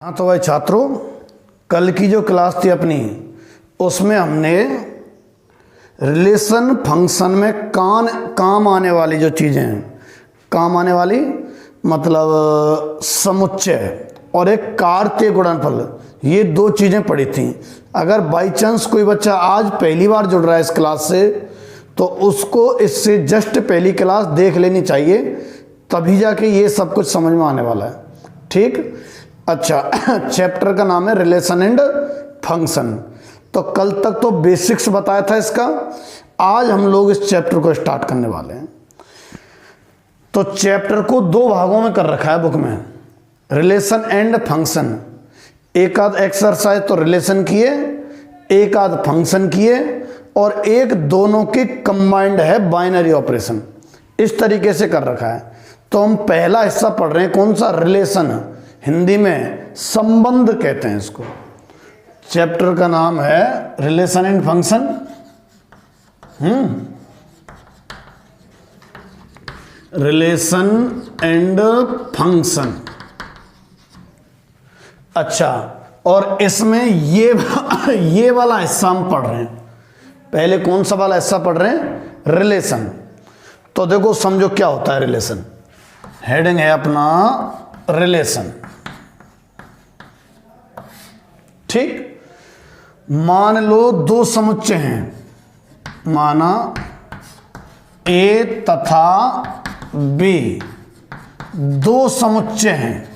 हाँ तो भाई छात्रों, कल की जो क्लास थी अपनी उसमें हमने रिलेशन फंक्शन में काम आने वाली जो चीज़ें हैं, काम आने वाली मतलब समुच्चय और एक कार्तीय गुणनफल, ये दो चीज़ें पढ़ी थी। अगर बाई चांस कोई बच्चा आज पहली बार जुड़ रहा है इस क्लास से तो उसको इससे जस्ट पहली क्लास देख लेनी चाहिए, तभी जाके ये सब कुछ समझ में आने वाला है। ठीक, अच्छा चैप्टर का नाम है रिलेशन एंड फंक्शन। तो कल तक तो बेसिक्स बताया था इसका, आज हम लोग इस चैप्टर को स्टार्ट करने वाले हैं। तो चैप्टर को दो भागों में कर रखा है बुक में, रिलेशन एंड फंक्शन। एक आध एक्सरसाइज तो रिलेशन किए, एक आध फंक्शन किए, और एक दोनों की कंबाइंड है बाइनरी ऑपरेशन। इस तरीके से कर रखा है। तो हम पहला हिस्सा पढ़ रहे हैं, कौन सा? रिलेशन, हिंदी में संबंध कहते हैं इसको। चैप्टर का नाम है relation and function. Relation and function. अच्छा, और इसमें ये वाला हिस्सा हम पढ़ रहे हैं। पहले कौन सा वाला हिस्सा पढ़ रहे हैं? रिलेशन। तो देखो समझो क्या होता है रिलेशन। हेडिंग है अपना रिलेशन। ठीक, मान लो दो समुच्चय हैं, माना ए तथा बी दो समुच्चय हैं।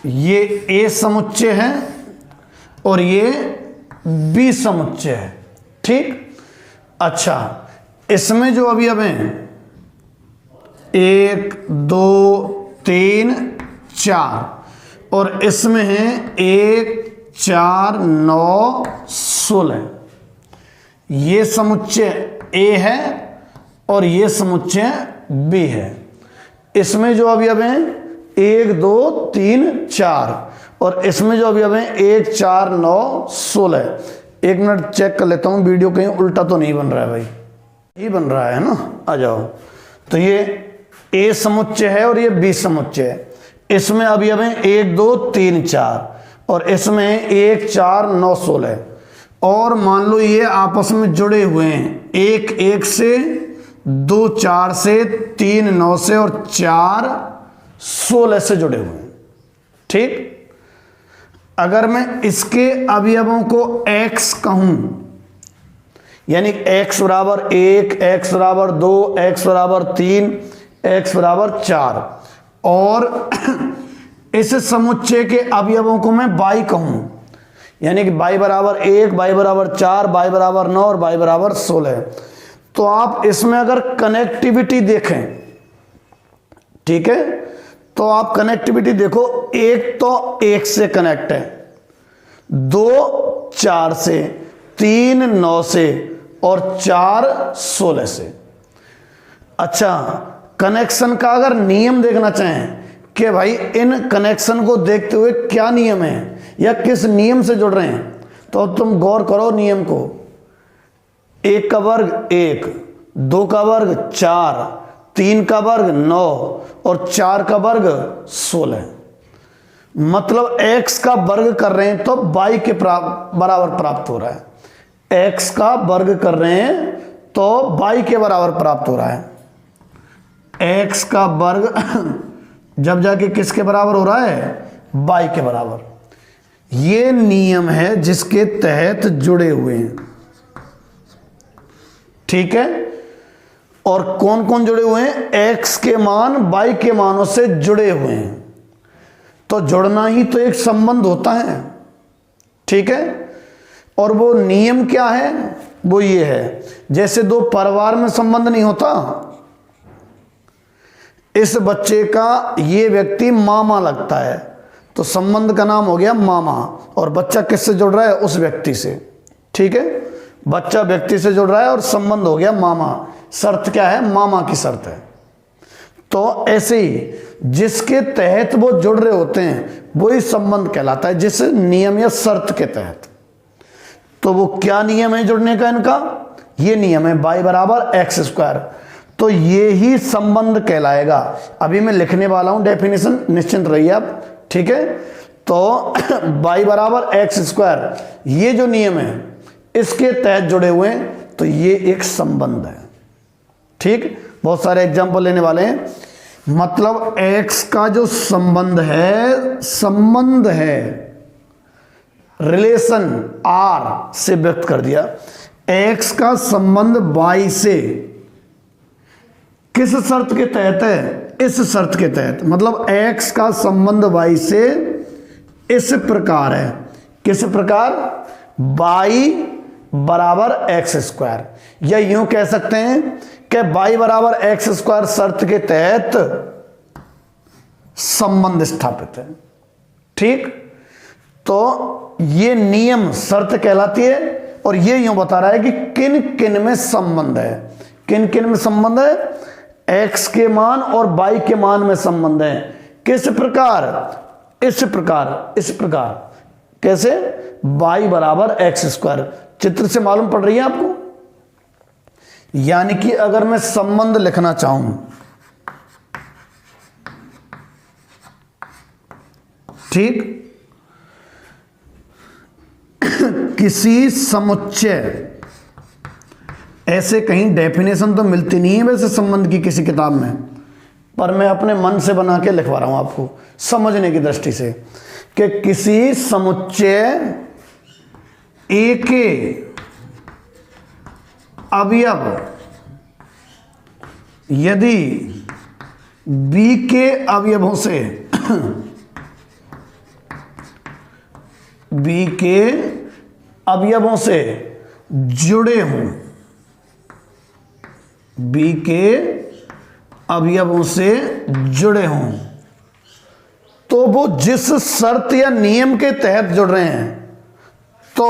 ये ए समुच्चय है और ये बी समुच्चय है। ठीक, अच्छा, इसमें जो अभी हैं 1 2 3 4 और इसमें है 1 4 9 16। ये समुच्चय ए है और ये समुच्चय बी है। इसमें जो अभी हैं 1 2 3 4 और इसमें जो अभी हैं 1 4 9 16। एक मिनट चेक कर लेता हूँ वीडियो कहीं उल्टा तो नहीं बन रहा है भाई, ये बन रहा है ना। आ जाओ। तो ये ए समुच्चय है और ये बी समुच्चय है। इसमें अभी 1 2 3 4 और इसमें 1 4 9 16। और मान लो ये आपस में जुड़े हुए हैं, 1 1 से, 2 4 से, 3 9 से और 4 16 से जुड़े हुए हैं। ठीक, अगर मैं इसके अवयवों को x कहूं, यानी x बराबर 1, x बराबर 2, x बराबर 3, x बराबर 4, और इस समुच्चय के अवयवों को मैं y कहूं, यानी कि y बराबर 1, y बराबर 4, y बराबर 9 और y बराबर 16। तो आप इसमें अगर कनेक्टिविटी देखें, ठीक है, तो आप कनेक्टिविटी देखो, एक तो 1 से कनेक्ट है, 2 4 से, 3 9 से और 4 16 से। अच्छा, कनेक्शन का अगर नियम देखना चाहें कि भाई इन कनेक्शन को देखते हुए क्या नियम है या किस नियम से जुड़ रहे हैं, तो तुम गौर करो नियम को। 1 का वर्ग 1, 2 का वर्ग 4, 3 का वर्ग 9 और 4 का वर्ग 16। मतलब x का वर्ग कर रहे हैं तो y के बराबर प्राप्त हो रहा है। x का वर्ग कर रहे हैं तो y के बराबर प्राप्त हो रहा है। x का वर्ग जब जाके किसके बराबर हो रहा है? y के बराबर। ये नियम है जिसके तहत जुड़े हुए हैं। ठीक है, और कौन कौन जुड़े हुए हैं? x के मान y के मानों से जुड़े हुए हैं। तो जुड़ना ही तो एक संबंध होता है। ठीक है, और वो नियम क्या है? वो ये है, जैसे दो परिवार में संबंध नहीं होता, इस बच्चे का ये व्यक्ति मामा लगता है तो संबंध का नाम हो गया मामा, और बच्चा किससे जुड़ रहा है? उस व्यक्ति से। ठीक है, बच्चा व्यक्ति से जुड़ रहा है और संबंध हो गया मामा। शर्त क्या है? मामा की शर्त है। तो ऐसे ही जिसके तहत वो जुड़ रहे होते हैं वही संबंध कहलाता है, जिस नियम या शर्त के तहत। तो वो क्या नियम है जुड़ने का इनका? ये नियम है y बराबर x स्क्वायर। तो ये ही संबंध कहलाएगा। अभी मैं लिखने वाला हूं डेफिनेशन, निश्चिंत रहिए आप, ठीक है। तो y बराबर एक्स स्क्वायर, ये जो नियम है इसके तहत जुड़े हुए हैं, तो ये एक संबंध है, ठीक। बहुत सारे एग्जाम्पल लेने वाले हैं। मतलब x का जो संबंध है रिलेशन r से व्यक्त कर दिया। x का संबंध y से किस शर्त के तहत है? इस शर्त के तहत। मतलब x का संबंध y से इस प्रकार है। किस प्रकार? y बराबर एक्स स्क्वायर, या यूं कह सकते हैं कि y बराबर एक्स स्क्वायर शर्त के तहत संबंध स्थापित है, ठीक। तो ये नियम शर्त कहलाती है, और ये यूं बता रहा है कि किन किन में संबंध है। किन किन में संबंध है? x के मान और y के मान में संबंध है। किस प्रकार? इस प्रकार। कैसे? y बराबर एक्स स्क्वायर। चित्र से मालूम पड़ रही है आपको? यानी कि अगर मैं संबंध लिखना चाहूं, ठीक, किसी समुच्चय, ऐसे कहीं डेफिनेशन तो मिलती नहीं है वैसे संबंध की किसी किताब में, पर मैं अपने मन से बना के लिखवा रहा हूं आपको समझने की दृष्टि से, कि किसी समुच्चय ए के अवयव यदि बी के अवयवों से बी के अवयवों से जुड़े हों, बी के अवयवों से जुड़े हों, तो वो जिस शर्त या नियम के तहत जुड़ रहे हैं, तो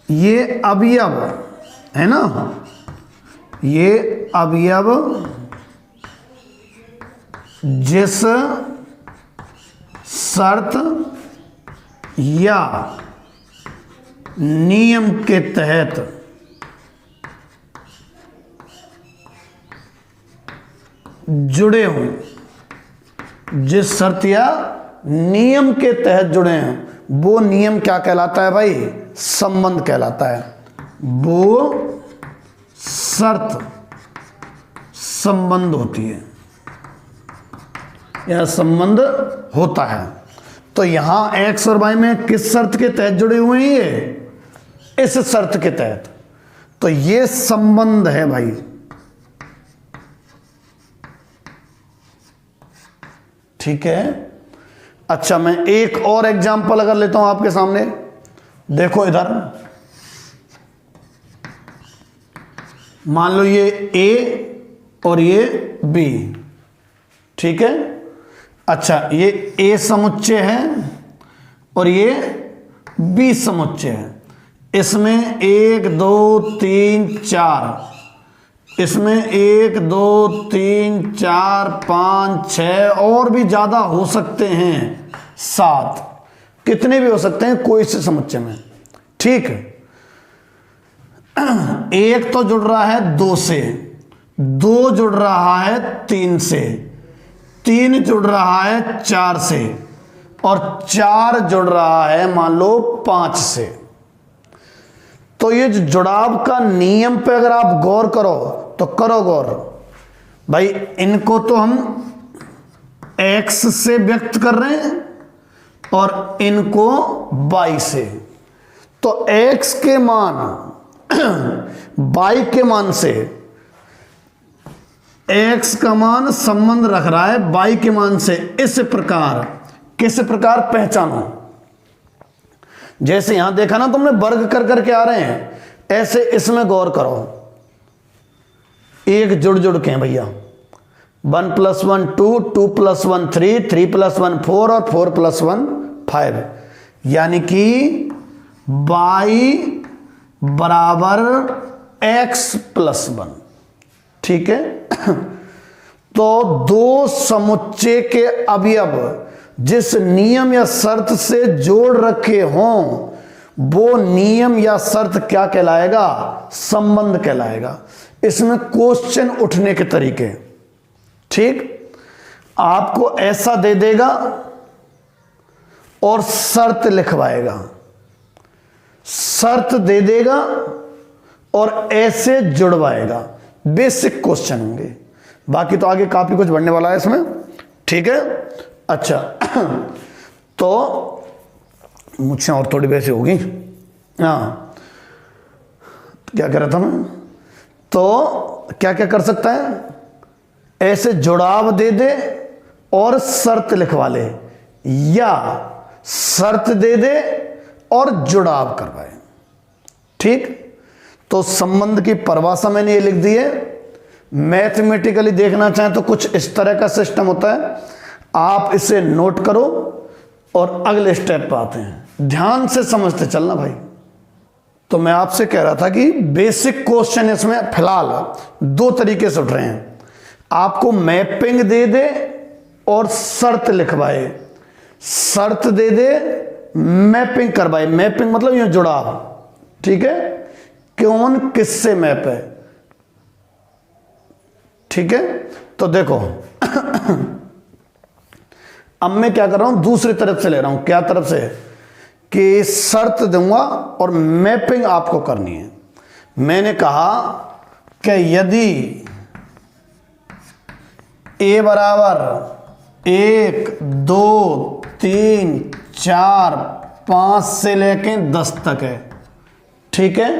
ये अवयव है ना, ये अवयव जिस शर्त या नियम के तहत जुड़े हों, जिस शर्त या नियम के तहत जुड़े हैं, वो नियम क्या कहलाता है भाई? संबंध कहलाता है। वो शर्त संबंध होती है या संबंध होता है। तो यहां x और y में किस शर्त के तहत जुड़े हुए हैं? ये इस शर्त के तहत, तो ये संबंध है भाई। ठीक है। अच्छा, मैं एक और एग्जांपल अगर लेता हूं आपके सामने, देखो इधर, मान लो ये A और ये B, ठीक है। अच्छा, ये A समुच्चय है और ये B समुच्चय है। इसमें 1 2 3 4, इसमें 1 2 3 4 5 6 और भी ज्यादा हो सकते हैं, 7, कितने भी हो सकते हैं कोई से समुच्चय में, ठीक है। एक तो जुड़ रहा है 2 से, 2 जुड़ रहा है 3 से, 3 जुड़ रहा है 4 से, और 4 जुड़ रहा है मान लो 5 से। तो ये जो जुड़ाव का नियम पे अगर आप गौर करो तो करो गौर भाई, इनको तो हम x से व्यक्त कर रहे हैं और इनको y से। तो x के मान y के मान से, x का मान संबंध रख रहा है y के मान से। इस प्रकार, किस प्रकार पहचानो? जैसे यहां देखा ना तुमने, वर्ग कर करके आ रहे हैं, ऐसे इसमें गौर करो। एक जुड़ जुड़ के हैं भैया, 1 + 1 2, 2 + 1 3, 3 + 1 4 और 4 + 1 5, यानी कि y बराबर x + 1, ठीक है। तो दो समुच्चय के अवयव जिस नियम या शर्त से जोड़ रखे हों, वो नियम या शर्त क्या कहलाएगा? संबंध कहलाएगा। इसमें क्वेश्चन उठने के तरीके, ठीक। आपको ऐसा दे देगा और शर्त लिखवाएगा, शर्त दे देगा और ऐसे जुड़वाएगा। बेसिक क्वेश्चन होंगे, बाकी तो आगे काफी कुछ बढ़ने वाला है इसमें, ठीक है। अच्छा तो मुझसे और थोड़ी वैसे होगी, हाँ क्या कह रहा था मैं, तो क्या क्या कर सकता है, ऐसे जुड़ाव दे दे और शर्त लिखवा ले, या शर्त दे दे और जुड़ाव करवाए, ठीक। तो संबंध की परिभाषा मैंने ये लिख दी है। मैथमेटिकली देखना चाहें तो कुछ इस तरह का सिस्टम होता है, आप इसे नोट करो और अगले स्टेप पर आते हैं। ध्यान से समझते चलना भाई। तो मैं आपसे कह रहा था कि बेसिक क्वेश्चन इसमें फिलहाल दो तरीके से उठ रहे हैं, आपको मैपिंग दे दे और शर्त लिखवाए, शर्त दे दे मैपिंग करवाए। मैपिंग मतलब ये जुड़ाव, ठीक है, कौन किससे मैप है, ठीक है। तो देखो अब मैं क्या कर रहा हूं, दूसरी तरफ से ले रहा हूं। क्या तरफ से, कि शर्त दूंगा और मैपिंग आपको करनी है। मैंने कहा कि यदि ए बराबर 1 2 3 4 5 से लेके 10 तक है, ठीक है,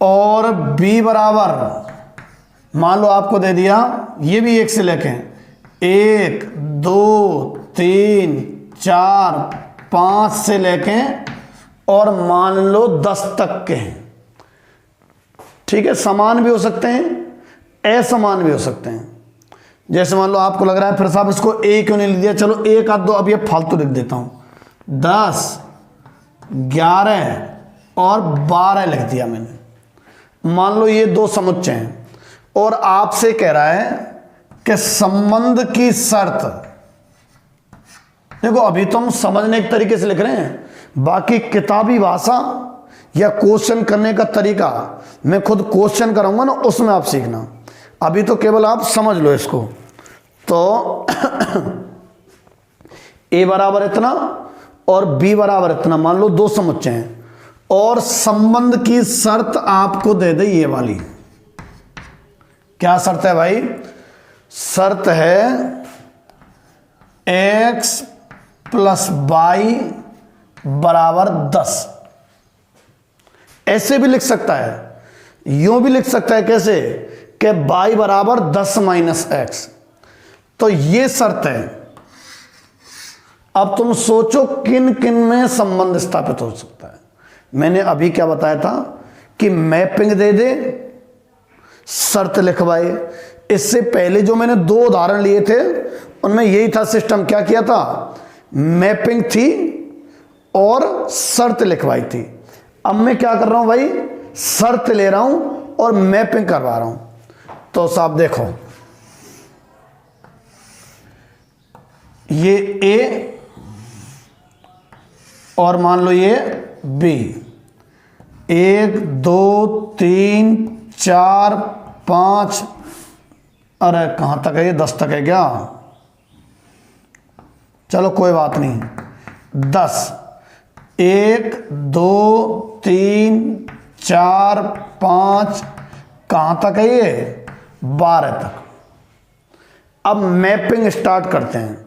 और बी बराबर मान लो आपको दे दिया, ये भी 1 से लेके 1 2 3 4 5 से लेके और मान लो 10 तक के हैं, ठीक है। समान भी हो सकते हैं, असमान भी हो सकते हैं। जैसे मान लो आपको लग रहा है फिर साहब इसको ए क्यों नहीं लिख दिया, चलो 1 आध 2 अब ये फालतू लिख देता हूं, 10 11 और 12 लिख दिया मैंने। मान लो ये दो समुच्चय हैं और आपसे कह रहा है कि संबंध की शर्त, देखो अभी तो हम समझने के तरीके से लिख रहे हैं, बाकी किताबी भाषा या क्वेश्चन करने का तरीका मैं खुद क्वेश्चन कराऊंगा ना, उसमें आप सीखना। अभी तो केवल आप समझ लो इसको। तो ए बराबर इतना और बी बराबर इतना, मान लो दो समुच्चय हैं और संबंध की शर्त आपको दे दे ये वाली। क्या शर्त है भाई, शर्त है x प्लस वाई बराबर 10। ऐसे भी लिख सकता है, यूं भी लिख सकता है, कैसे कि y बराबर 10 माइनस एक्स। तो ये शर्त है। अब तुम सोचो किन किन में संबंध स्थापित हो सकता है। मैंने अभी क्या बताया था कि मैपिंग दे दे, शर्त लिखवाए। इससे पहले जो मैंने दो उदाहरण लिए थे उनमें यही था सिस्टम। क्या किया था, मैपिंग थी और शर्त लिखवाई थी। अब मैं क्या कर रहा हूं भाई, शर्त ले रहा हूं और मैपिंग करवा रहा हूं। तो साहब देखो, ये ए और मान लो ये बी, 1 2 3 4 5, अरे कहां तक है ये, 10 तक है क्या, चलो कोई बात नहीं, 10, 1 2 3 4 5, कहां तक है ये, 12 तक। अब मैपिंग स्टार्ट करते हैं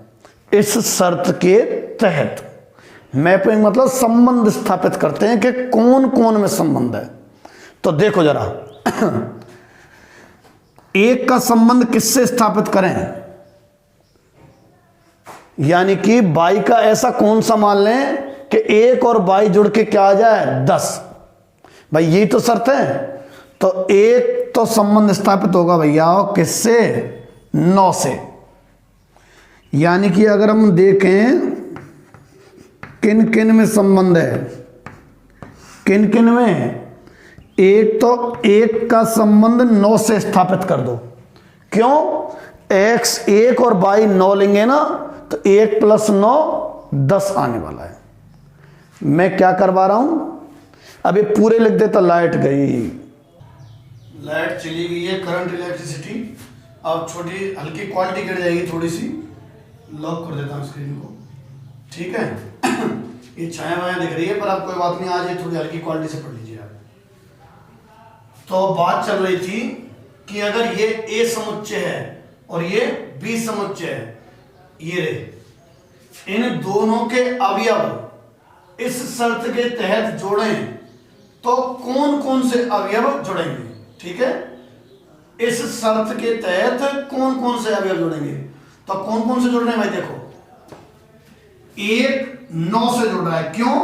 इस शर्त के तहत। मैपिंग मतलब संबंध स्थापित करते हैं कि कौन कौन में संबंध है। तो देखो जरा, एक का संबंध किससे स्थापित करें, यानी कि बाई का ऐसा कौन सा मान लें कि 1 और बाई जुड़ के क्या आ जाए, 10। भाई यही तो शर्त है। तो एक तो संबंध स्थापित होगा भैया किससे, 9 से। यानी कि अगर हम देखें किन किन में संबंध है, किन किन में, एक तो 1 का संबंध 9 से स्थापित कर दो। क्यों, x 1 और y 9 लेंगे ना, तो 1 + 9 10 आने वाला है। मैं क्या करवा रहा हूं, अभी पूरे लिख देता, लाइट गई, लाइट चली गई है, करंट इलेक्ट्रिसिटी। अब छोटी हल्की क्वालिटी गिर जाएगी थोड़ी सी, लॉक कर देता हूँ स्क्रीन को, ठीक है। ये छाया वाया दिख रही है पर अब कोई बात नहीं, आज ये थोड़ी हल्की क्वालिटी से पढ़ लीजिए आप। तो बात चल रही थी कि अगर ये ए समुच्चय है और ये बी समुच्चय है, ये रे, इन दोनों के अवयव इस शर्त के तहत जोड़ें तो कौन कौन से अवयव जुड़ेंगे, ठीक है। इस शर्त के तहत कौन कौन से अवयव जुड़ेंगे, तो कौन कौन से जुड़ रहे हैं भाई, देखो 1 9 से जुड़ रहा है। क्यों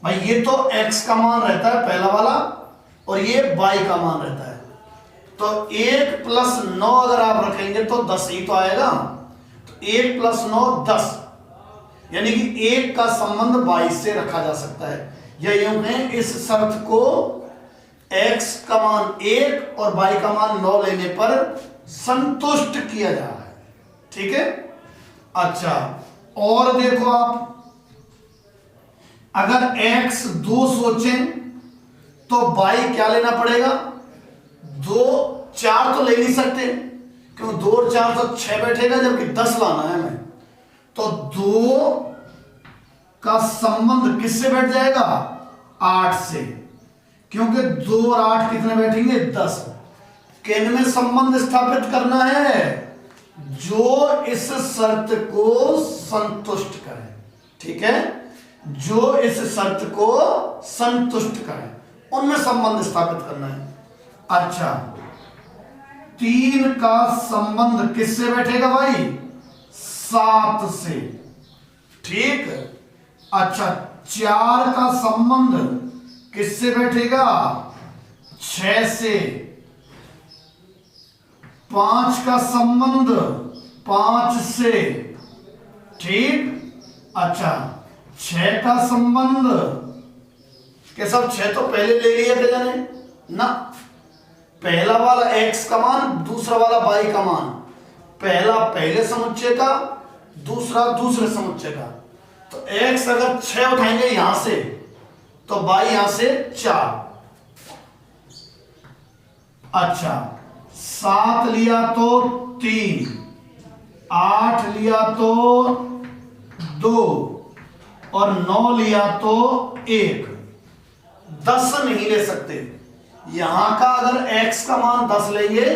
भाई, ये तो x का मान रहता है पहला वाला और ये y का मान रहता है, तो 1 + 9 अगर आप रखेंगे तो 10 ही तो आएगा। तो 1 + 9 10, यानी कि 1 का संबंध 22 से रखा जा सकता है। या यूं कहें, इस शर्त को x का मान 1 और y का मान 9 लेने पर संतुष्ट किया जा रहा है, ठीक है। अच्छा, और देखो आप, अगर x 2 सोचें तो y क्या लेना पड़ेगा, 2 4 तो ले नहीं सकते, क्यों 2 और 4 तो 6 बैठेगा, जबकि 10 लाना है हमें। तो 2 का संबंध किससे बैठ जाएगा, 8 से, क्योंकि 2 और 8 कितने बैठेंगे, 10। किन में संबंध स्थापित करना है, जो इस शर्त को संतुष्ट करे, ठीक है, जो इस शर्त को संतुष्ट करे, उनमें संबंध स्थापित करना है। अच्छा, 3 का संबंध किससे बैठेगा भाई, 7 से, ठीक। अच्छा, 4 का संबंध किससे बैठेगा, 6 से। 5 का संबंध 5 से, ठीक। अच्छा, 6 का संबंध के सब 6 तो पहले ले लिया थे जाने ना, पहला वाला x का मान, दूसरा वाला y का मान, पहला पहले समुच्चय का, दूसरा दूसरे समुच्चय का। तो x अगर 6 उठाएंगे यहां से तो y यहां से 4। अच्छा, 7 लिया तो 3, 8 लिया तो 2 और 9 लिया तो 1। 10 नहीं ले सकते। यहां का अगर x का मान 10 लेंगे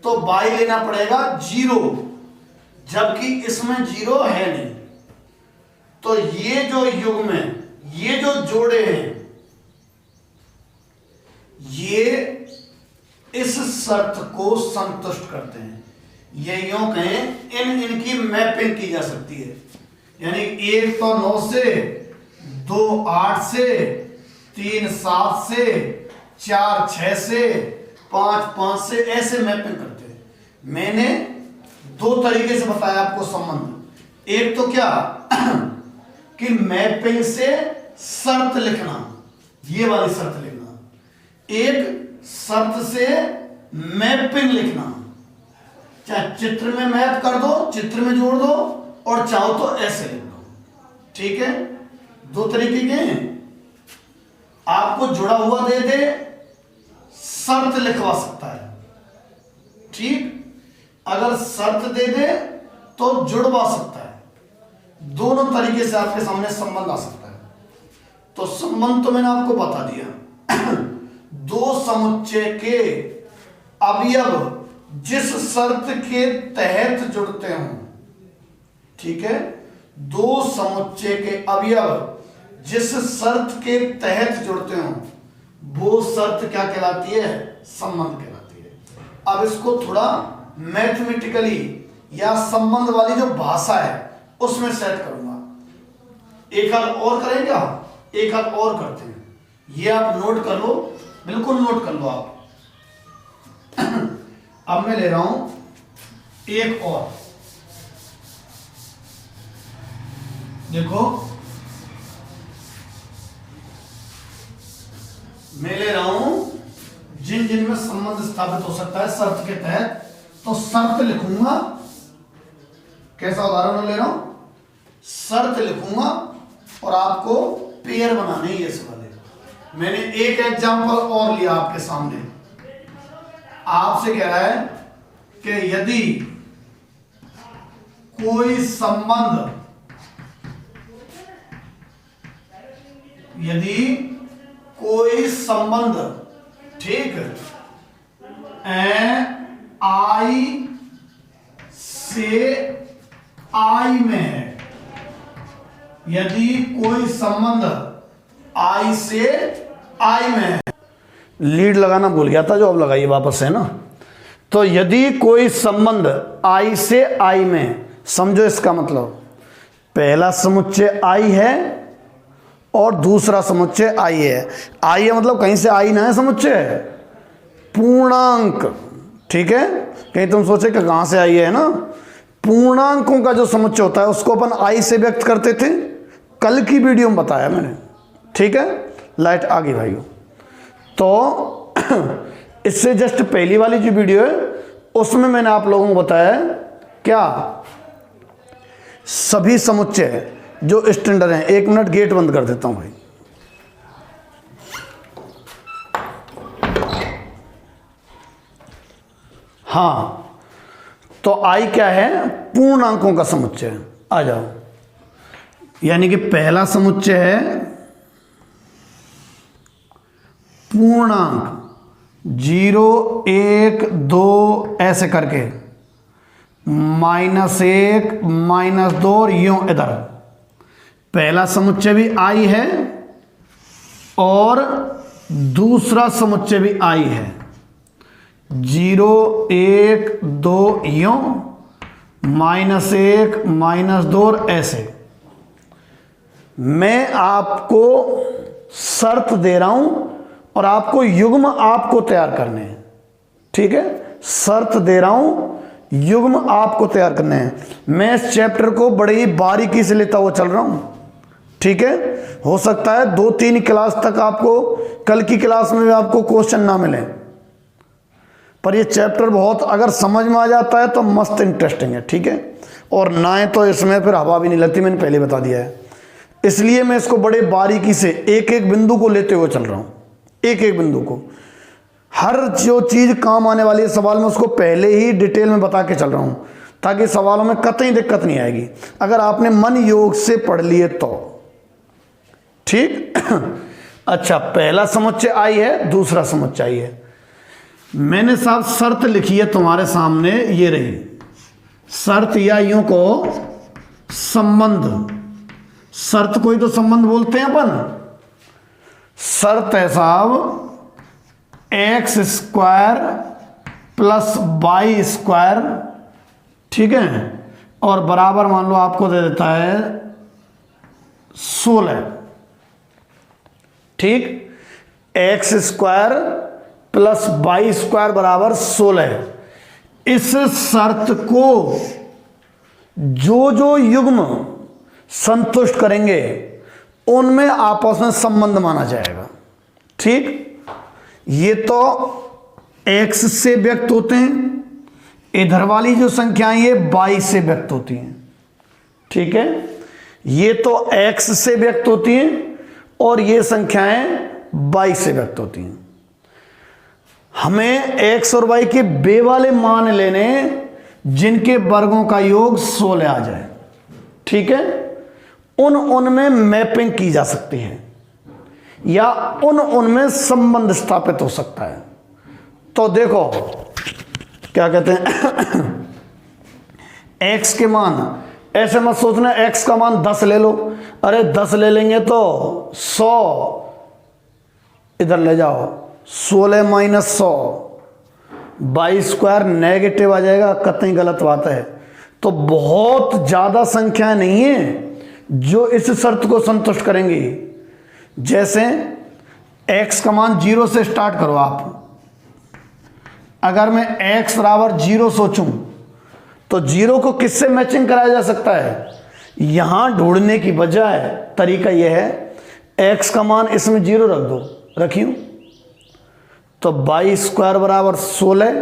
तो y लेना पड़ेगा 0, जबकि इसमें 0 है नहीं। तो ये जो युग्म है, ये जो जोड़े हैं, ये इस शर्त को संतुष्ट करते हैं। ये यूं कहें, इनकी मैपिंग की जा सकती है, यानी 1 तो 9 से, 2 8 से, 3 7 से, 4 6 से, 5 5 से, ऐसे मैपिंग करते हैं। मैंने 2 तरीके से बताया आपको संबंध। एक तो क्या कि मैपिंग से शर्त लिखना, ये वाली शर्त लिखना, एक शर्त से मैपिंग लिखना, चाहे चित्र में मैप कर दो, चित्र में जोड़ दो, और चाहो तो ऐसे लिख दो, ठीक है। 2 तरीके के हैं। आपको जुड़ा हुआ दे दे, शर्त लिखवा सकता है, ठीक। अगर शर्त दे दे तो जुड़वा सकता है। दोनों तरीके से आपके सामने संबंध आ सकता है। तो संबंध तो मैंने आपको बता दिया। 2 समुच्चय के अवयव जिस शर्त के तहत जुड़ते हों, ठीक है। 2 समुच्चय के अवयव जिस शर्त के तहत जुड़ते हों, वो शर्त क्या कहलाती है, संबंध कहलाती है। अब इसको थोड़ा मैथमेटिकली या संबंध वाली जो भाषा है उसमें सेट करूंगा। एक हाथ और करेंगे, एक हाथ और करते हैं। ये आप नोट कर लो, बिल्कुल नोट कर लो आप। अब मैं ले रहा हूं एक और, देखो मैं ले रहा हूं जिन जिन में संबंध स्थापित हो सकता है शर्त के तहत, तो शर्त लिखूंगा। कैसा उदाहरण ले रहा हूं, शर्त लिखूंगा और आपको पेयर बनाने ये वाले। मैंने एक एग्जांपल और लिया आपके सामने, आपसे कह रहा है कि यदि कोई संबंध, ठीक, आई से आई में है, यदि कोई संबंध आई से आई में है, लीड लगाना भूल गया था जो अब लगाइए वापस से ना। तो यदि कोई संबंध आई से आई में, समझो इसका मतलब पहला समुच्चय आई है और दूसरा समुच्चय आई है। आई है मतलब कहीं से आई ना है समुच्चय, पूर्णांक, ठीक है। कहीं तुम सोचे कि कहां से आई है ना, पूर्णांकों का जो समुच्चय होता है उसको अपन आई से व्यक्त करते थे, कल की वीडियो में बताया मैंने, ठीक है। लाइट आ गई भाइयों। तो इससे जस्ट पहली वाली जो वीडियो है उसमें मैंने आप लोगों को बताया क्या, सभी समुच्चय जो स्टैंडर्ड हैं। 1 मिनट गेट बंद कर देता हूं भाई। हाँ, तो आई क्या है, पूर्णांकों का समुच्चय। आ जाओ, यानी कि पहला समुच्चय है पूर्णांक 0 1 2 ऐसे करके, -1 -2 और यूं इधर। पहला समुच्चय भी आई है और दूसरा समुच्चय भी आई है, 0 1 2 यूं, -1 -2 और ऐसे। मैं आपको शर्त दे रहा हूं और आपको युग्म आपको तैयार करने हैं, ठीक है। शर्त दे रहा हूं, युग्म आपको तैयार करने हैं। मैं इस चैप्टर को बड़ी ही बारीकी से लेता हुआ चल रहा हूं, ठीक है। हो सकता है 2-3 क्लास तक आपको, कल की क्लास में भी आपको क्वेश्चन ना मिले, पर ये चैप्टर बहुत अगर समझ में आ जाता है तो मस्त इंटरेस्टिंग है, ठीक है। और ना है तो इसमें फिर हवा भी नहीं लगती, मैंने पहले बता दिया है। इसलिए मैं इसको बड़े बारीकी से एक एक बिंदु को लेते हुए चल रहा हूं, एक एक बिंदु को। हर जो चीज काम आने वाली है सवाल में उसको पहले ही डिटेल में बता के चल रहा हूं, ताकि सवालों में कतई दिक्कत नहीं आएगी अगर आपने मन योग से पढ़ लिए तो, ठीक। अच्छा, पहला समुच्चय आई है, दूसरा समुच्चय आई है। मैंने साहब शर्त लिखी है तुम्हारे सामने, ये रही शर्त, या यूं को संबंध। शर्त कोई तो संबंध बोलते हैं अपन। शर्त है साहब x² + y², ठीक है, और बराबर मान लो आपको दे देता है 16, ठीक। x² + y² बराबर 16। इस शर्त को जो जो युग्म संतुष्ट करेंगे उनमें आपस में संबंध माना जाएगा, ठीक। ये तो x से व्यक्त होते हैं, इधर वाली जो संख्याएं ये y से व्यक्त होती हैं, ठीक है। ये तो x से व्यक्त होती हैं और ये संख्याएं y से व्यक्त होती हैं। हमें x और y के बे वाले मान लेने जिनके वर्गों का योग 16 आ जाए, ठीक है। उनमें मैपिंग की जा सकती है या उनमें संबंध स्थापित हो सकता है। तो देखो क्या कहते हैं, x के मान, ऐसे मत सोचना x का मान 10 ले लो, अरे 10 ले लेंगे तो 100 इधर ले जाओ, 16 - 100 y² नेगेटिव आ जाएगा, कतई गलत बात है। तो बहुत ज्यादा संख्याएं नहीं है जो इस शर्त को संतुष्ट करेंगी। जैसे x का मान 0 से स्टार्ट करो आप। अगर मैं x बराबर 0 सोचूं तो 0 को किससे मैचिंग कराया जा सकता है, यहां ढूंढने की बजाय तरीका यह है x का मान इसमें 0 रख दो, रखियो, तो y² बराबर 16,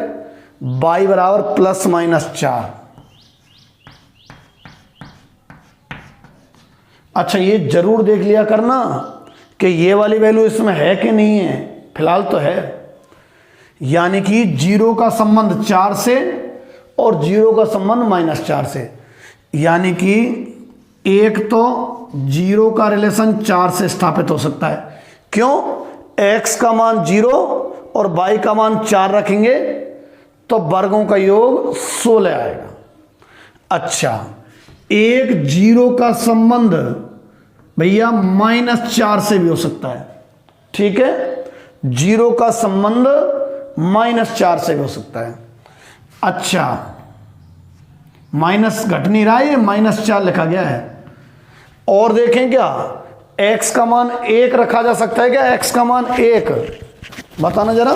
y बराबर ±4। अच्छा, ये जरूर देख लिया करना कि ये वाली वैल्यू इसमें है कि नहीं है, फिलहाल तो है। यानी कि 0 का संबंध 4 से और 0 का संबंध -4 से, यानी कि एक तो 0 का रिलेशन 4 से स्थापित हो सकता है। क्यों? x का मान 0 और y का मान 4 रखेंगे तो वर्गों का योग 16 आएगा। अच्छा, एक 0 का संबंध भैया -4 से भी हो सकता है। ठीक है, 0 का संबंध -4 से भी हो सकता है। अच्छा, माइनस घट नहीं रहा है, ये -4 लिखा गया है। और देखें क्या, x का मान 1 रखा जा सकता है क्या? x का मान 1 बताना जरा,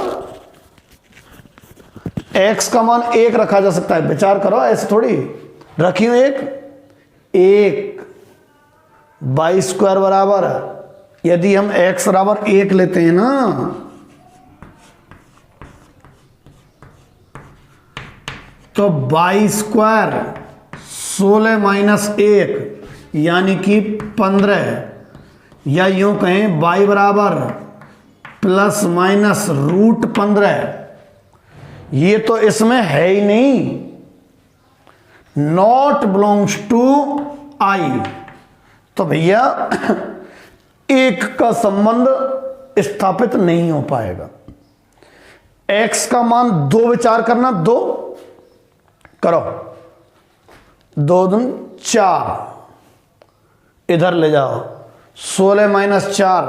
x का मान 1 रखा जा सकता है? विचार करो, ऐसे थोड़ी रखियो। 1 बाई स्क्वायर बराबर, यदि हम x बराबर 1 लेते हैं ना, तो बाई स्क्वायर 16 माइनस 1 यानी कि 15, या यूं कहें y बराबर प्लस माइनस √15। ये तो इसमें है ही नहीं, नॉट बिलोंग्स टू I। तो भैया 1 का संबंध स्थापित नहीं हो पाएगा। x का मान 2 विचार करना, 2 करो, 2 दूनी 4, इधर ले जाओ, 16 माइनस 4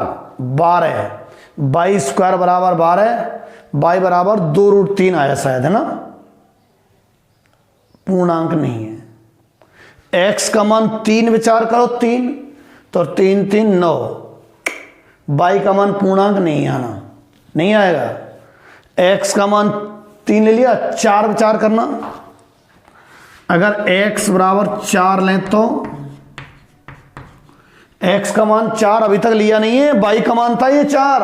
12, बाई स्क्वायर बराबर 12, y बराबर 2√3 आया शायद, है ना? पूर्णांक नहीं है। x का मान 3 विचार करो, 3, तो 3 3 9, y का मान पूर्णांक नहीं आना, नहीं आएगा। x का मान 3 ले लिया, 4 विचार करना, अगर x बराबर 4 लें तो x का मान 4 अभी तक लिया नहीं है, y का मान था ये 4,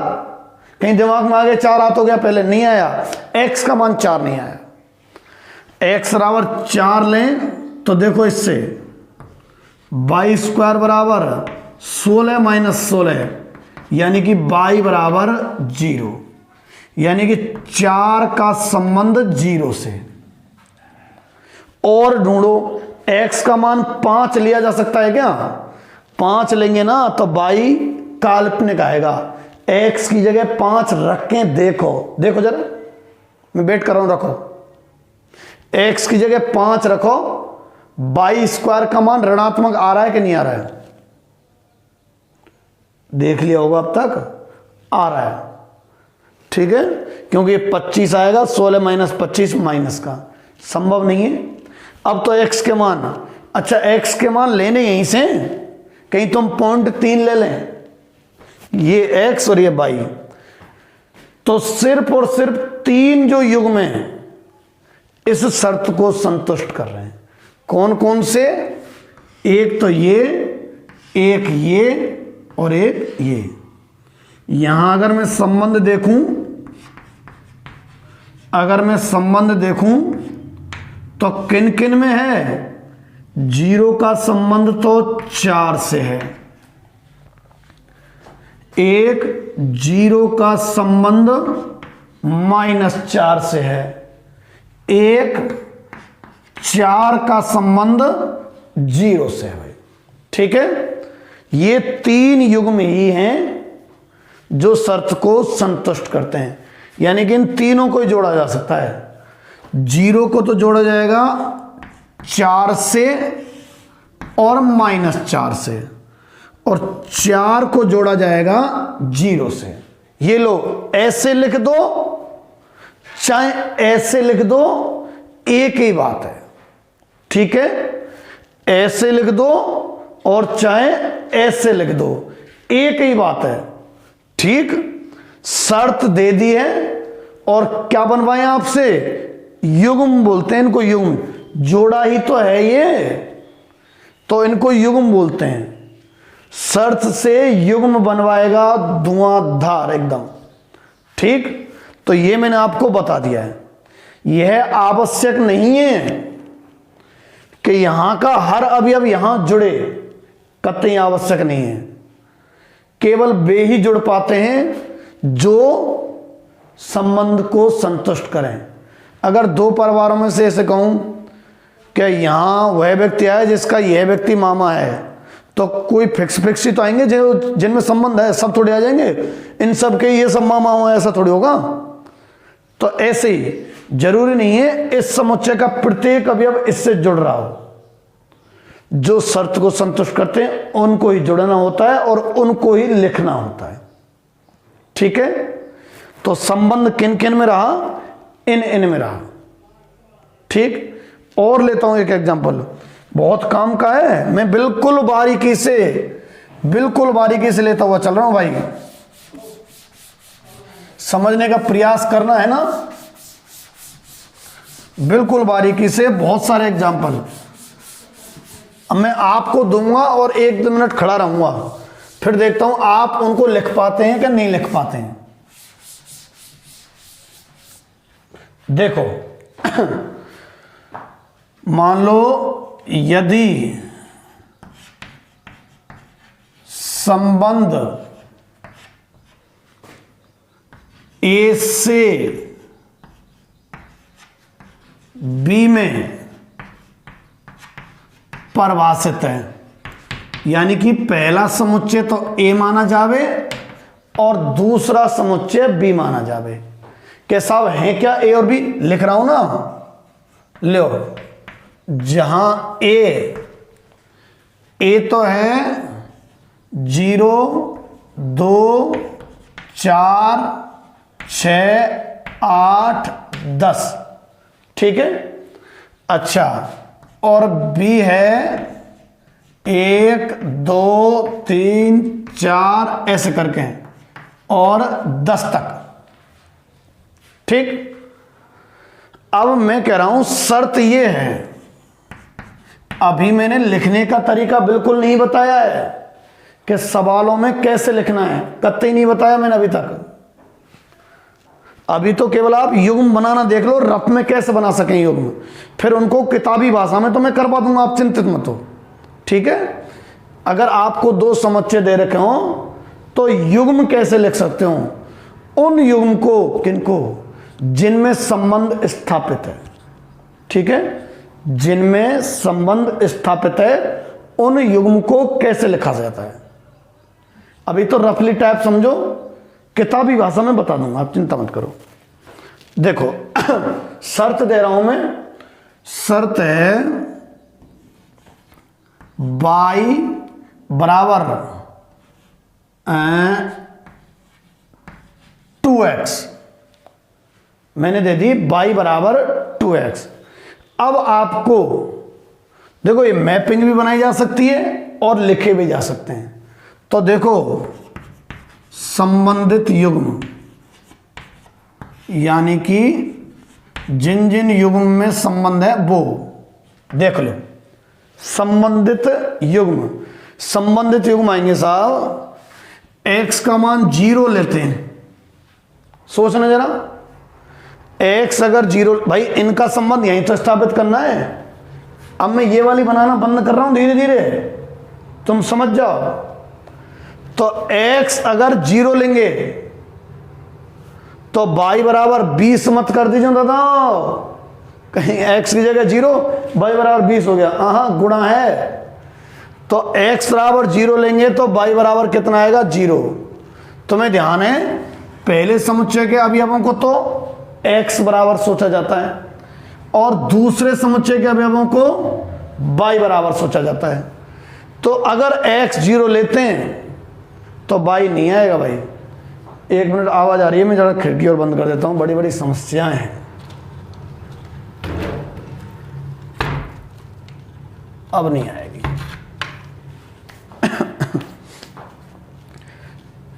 कहीं दिमाग में आगे 4 आ तो गया, पहले नहीं आया, x का मान 4 नहीं आया। x बराबर 4 लें तो देखो इससे y स्क्वायर बराबर 16 माइनस 16, यानी कि y बराबर 0, यानी कि 4 का संबंध 0 से। और ढूंढो, x का मान 5 लिया जा सकता है क्या? 5 लेंगे ना तो y काल्पनिक आएगा। x की जगह 5 रख के देखो, देखो जरा, मैं वेट कर रहा हूं, रखो। x की जगह 5 रखो, y स्क्वायर का मान ऋणात्मक आ रहा है कि नहीं आ रहा है? देख लिया होगा अब तक, आ रहा है। ठीक है, क्योंकि ये 25 आएगा, 16 माइनस 25 माइनस का, संभव नहीं है। अब तो x के मान, अच्छा x के मान लेने यहीं से, कहीं तुम 0.3 ले लें, ये x और ये y, तो सिर्फ और सिर्फ 3 जो युग्म हैं इस शर्त को संतुष्ट कर रहे हैं। कौन कौन से? एक तो ये, एक ये और एक ये। यहां अगर मैं संबंध देखूं, तो किन किन में है? 0 का संबंध तो 4 से है, एक 0 का संबंध -4 से है, एक 4 का संबंध 0 से है भाई। ठीक है, ये 3 युग्म ही हैं जो शर्त को संतुष्ट करते हैं, यानी कि इन तीनों को जोड़ा जा सकता है। 0 को तो जोड़ा जाएगा 4 से और -4 से, और 4 को जोड़ा जाएगा 0 से। ये लो, ऐसे लिख दो चाहे ऐसे लिख दो, एक ही बात है। ठीक है, ऐसे लिख दो और चाहे ऐसे लिख दो, एक ही बात है। ठीक, शर्त दे दी है और क्या बनवाए आपसे? युग्म बोलते हैं इनको, युग्म, जोड़ा ही तो है ये, तो इनको युग्म बोलते हैं। शर्त से युग्म बनवाएगा धुआंधार एकदम। ठीक, तो ये मैंने आपको बता दिया है। यह आवश्यक नहीं है कि यहां का हर अवयव यहां जुड़े, कतई आवश्यक नहीं है। केवल वे ही जुड़ पाते हैं जो संबंध को संतुष्ट करें। अगर दो परिवारों में से ऐसे कहूं कि यहाँ वह व्यक्ति आया जिसका यह व्यक्ति मामा है, तो कोई फिक्स ही तो आएंगे जो जिनमें संबंध है, सब थोड़े आ जाएंगे इन सब के ये सब मामा हो, ऐसा थोड़ी होगा। तो ऐसे ही जरूरी नहीं है इस समुच्चय का प्रत्येक अवयव इससे जुड़ रहा हो। जो शर्त को संतुष्ट करते हैं उनको ही जुड़ना होता है और उनको ही लिखना होता है। ठीक है, तो संबंध किन किन में रहा, इन में रहा। ठीक, और लेता हूं एक एग्जांपल, बहुत काम का है, मैं बिल्कुल बारीकी से लेता हुआ चल रहा हूं भाई, समझने का प्रयास करना है ना, बिल्कुल बारीकी से। बहुत सारे एग्जांपल अब मैं आपको दूंगा और 1-2 मिनट खड़ा रहूंगा, फिर देखता हूं आप उनको लिख पाते हैं कि नहीं लिख पाते हैं। देखो मान लो यदि संबंध ए से बी में परिभाषित है, यानी कि पहला समुच्चय तो ए माना जावे और दूसरा समुच्चय बी माना जावे। कैसा है क्या ए और बी, लिख रहा हूं ना, लो जहां ए तो है 0, 2, 4, 6, 8, 10, ठीक है। अच्छा, और बी है 1, 2, 3, 4 ऐसे करके हैं और 10 तक। ठीक, अब मैं कह रहा हूं शर्त ये है, अभी मैंने लिखने का तरीका बिल्कुल नहीं बताया है कि सवालों में कैसे लिखना है, कतई नहीं बताया मैंने अभी तक। अभी तो केवल आप युग्म बनाना देख लो, रफ में कैसे बना सकें युग्म, फिर उनको किताबी भाषा में तो मैं करवा दूंगा, आप चिंतित मत हो। ठीक है, अगर आपको 2 समुच्चय दे रखे हो तो युग्म कैसे लिख सकते हो, उन युग्म को, किनको, जिनमें संबंध स्थापित है। ठीक है, जिनमें संबंध स्थापित है उन युग्म को कैसे लिखा जाता है। अभी तो रफली टाइप समझो, किताबी भाषा में बता दूंगा, आप चिंता मत करो। देखो शर्त दे रहा हूं मैं, शर्त है y बराबर 2x, मैंने दे दी y बराबर 2x। अब आपको देखो ये मैपिंग भी बनाई जा सकती है और लिखे भी जा सकते हैं। तो देखो संबंधित युग्म, यानी कि जिन जिन युग्म में संबंध है वो देख लो। संबंधित युग्म आएंगे साहब, x का मान 0 लेते हैं, सोचना जरा, x अगर 0, भाई इनका संबंध यहीं तो स्थापित करना है। अब मैं ये वाली बनाना बंद कर रहा हूं धीरे धीरे, तुम समझ जाओ। तो x अगर 0 लेंगे तो y बराबर 20 मत कर दीजिए दादा, कहीं x की जगह 0, y बराबर 20 हो गया, हाँ गुणा है। तो x बराबर 0 लेंगे तो y बराबर कितना आएगा, 0। तुम्हें ध्यान है पहले समुच्चय के अवयवों को तो x बराबर सोचा जाता है और दूसरे समुच्चय के अवयवों को y बराबर सोचा जाता है। तो अगर x 0 लेते हैं तो y नहीं आएगा भाई। 1 मिनट आवाज आ रही है, मैं जरा खिड़की और बंद कर देता हूं, बड़ी बड़ी समस्याएं हैं। अब नहीं आएगी।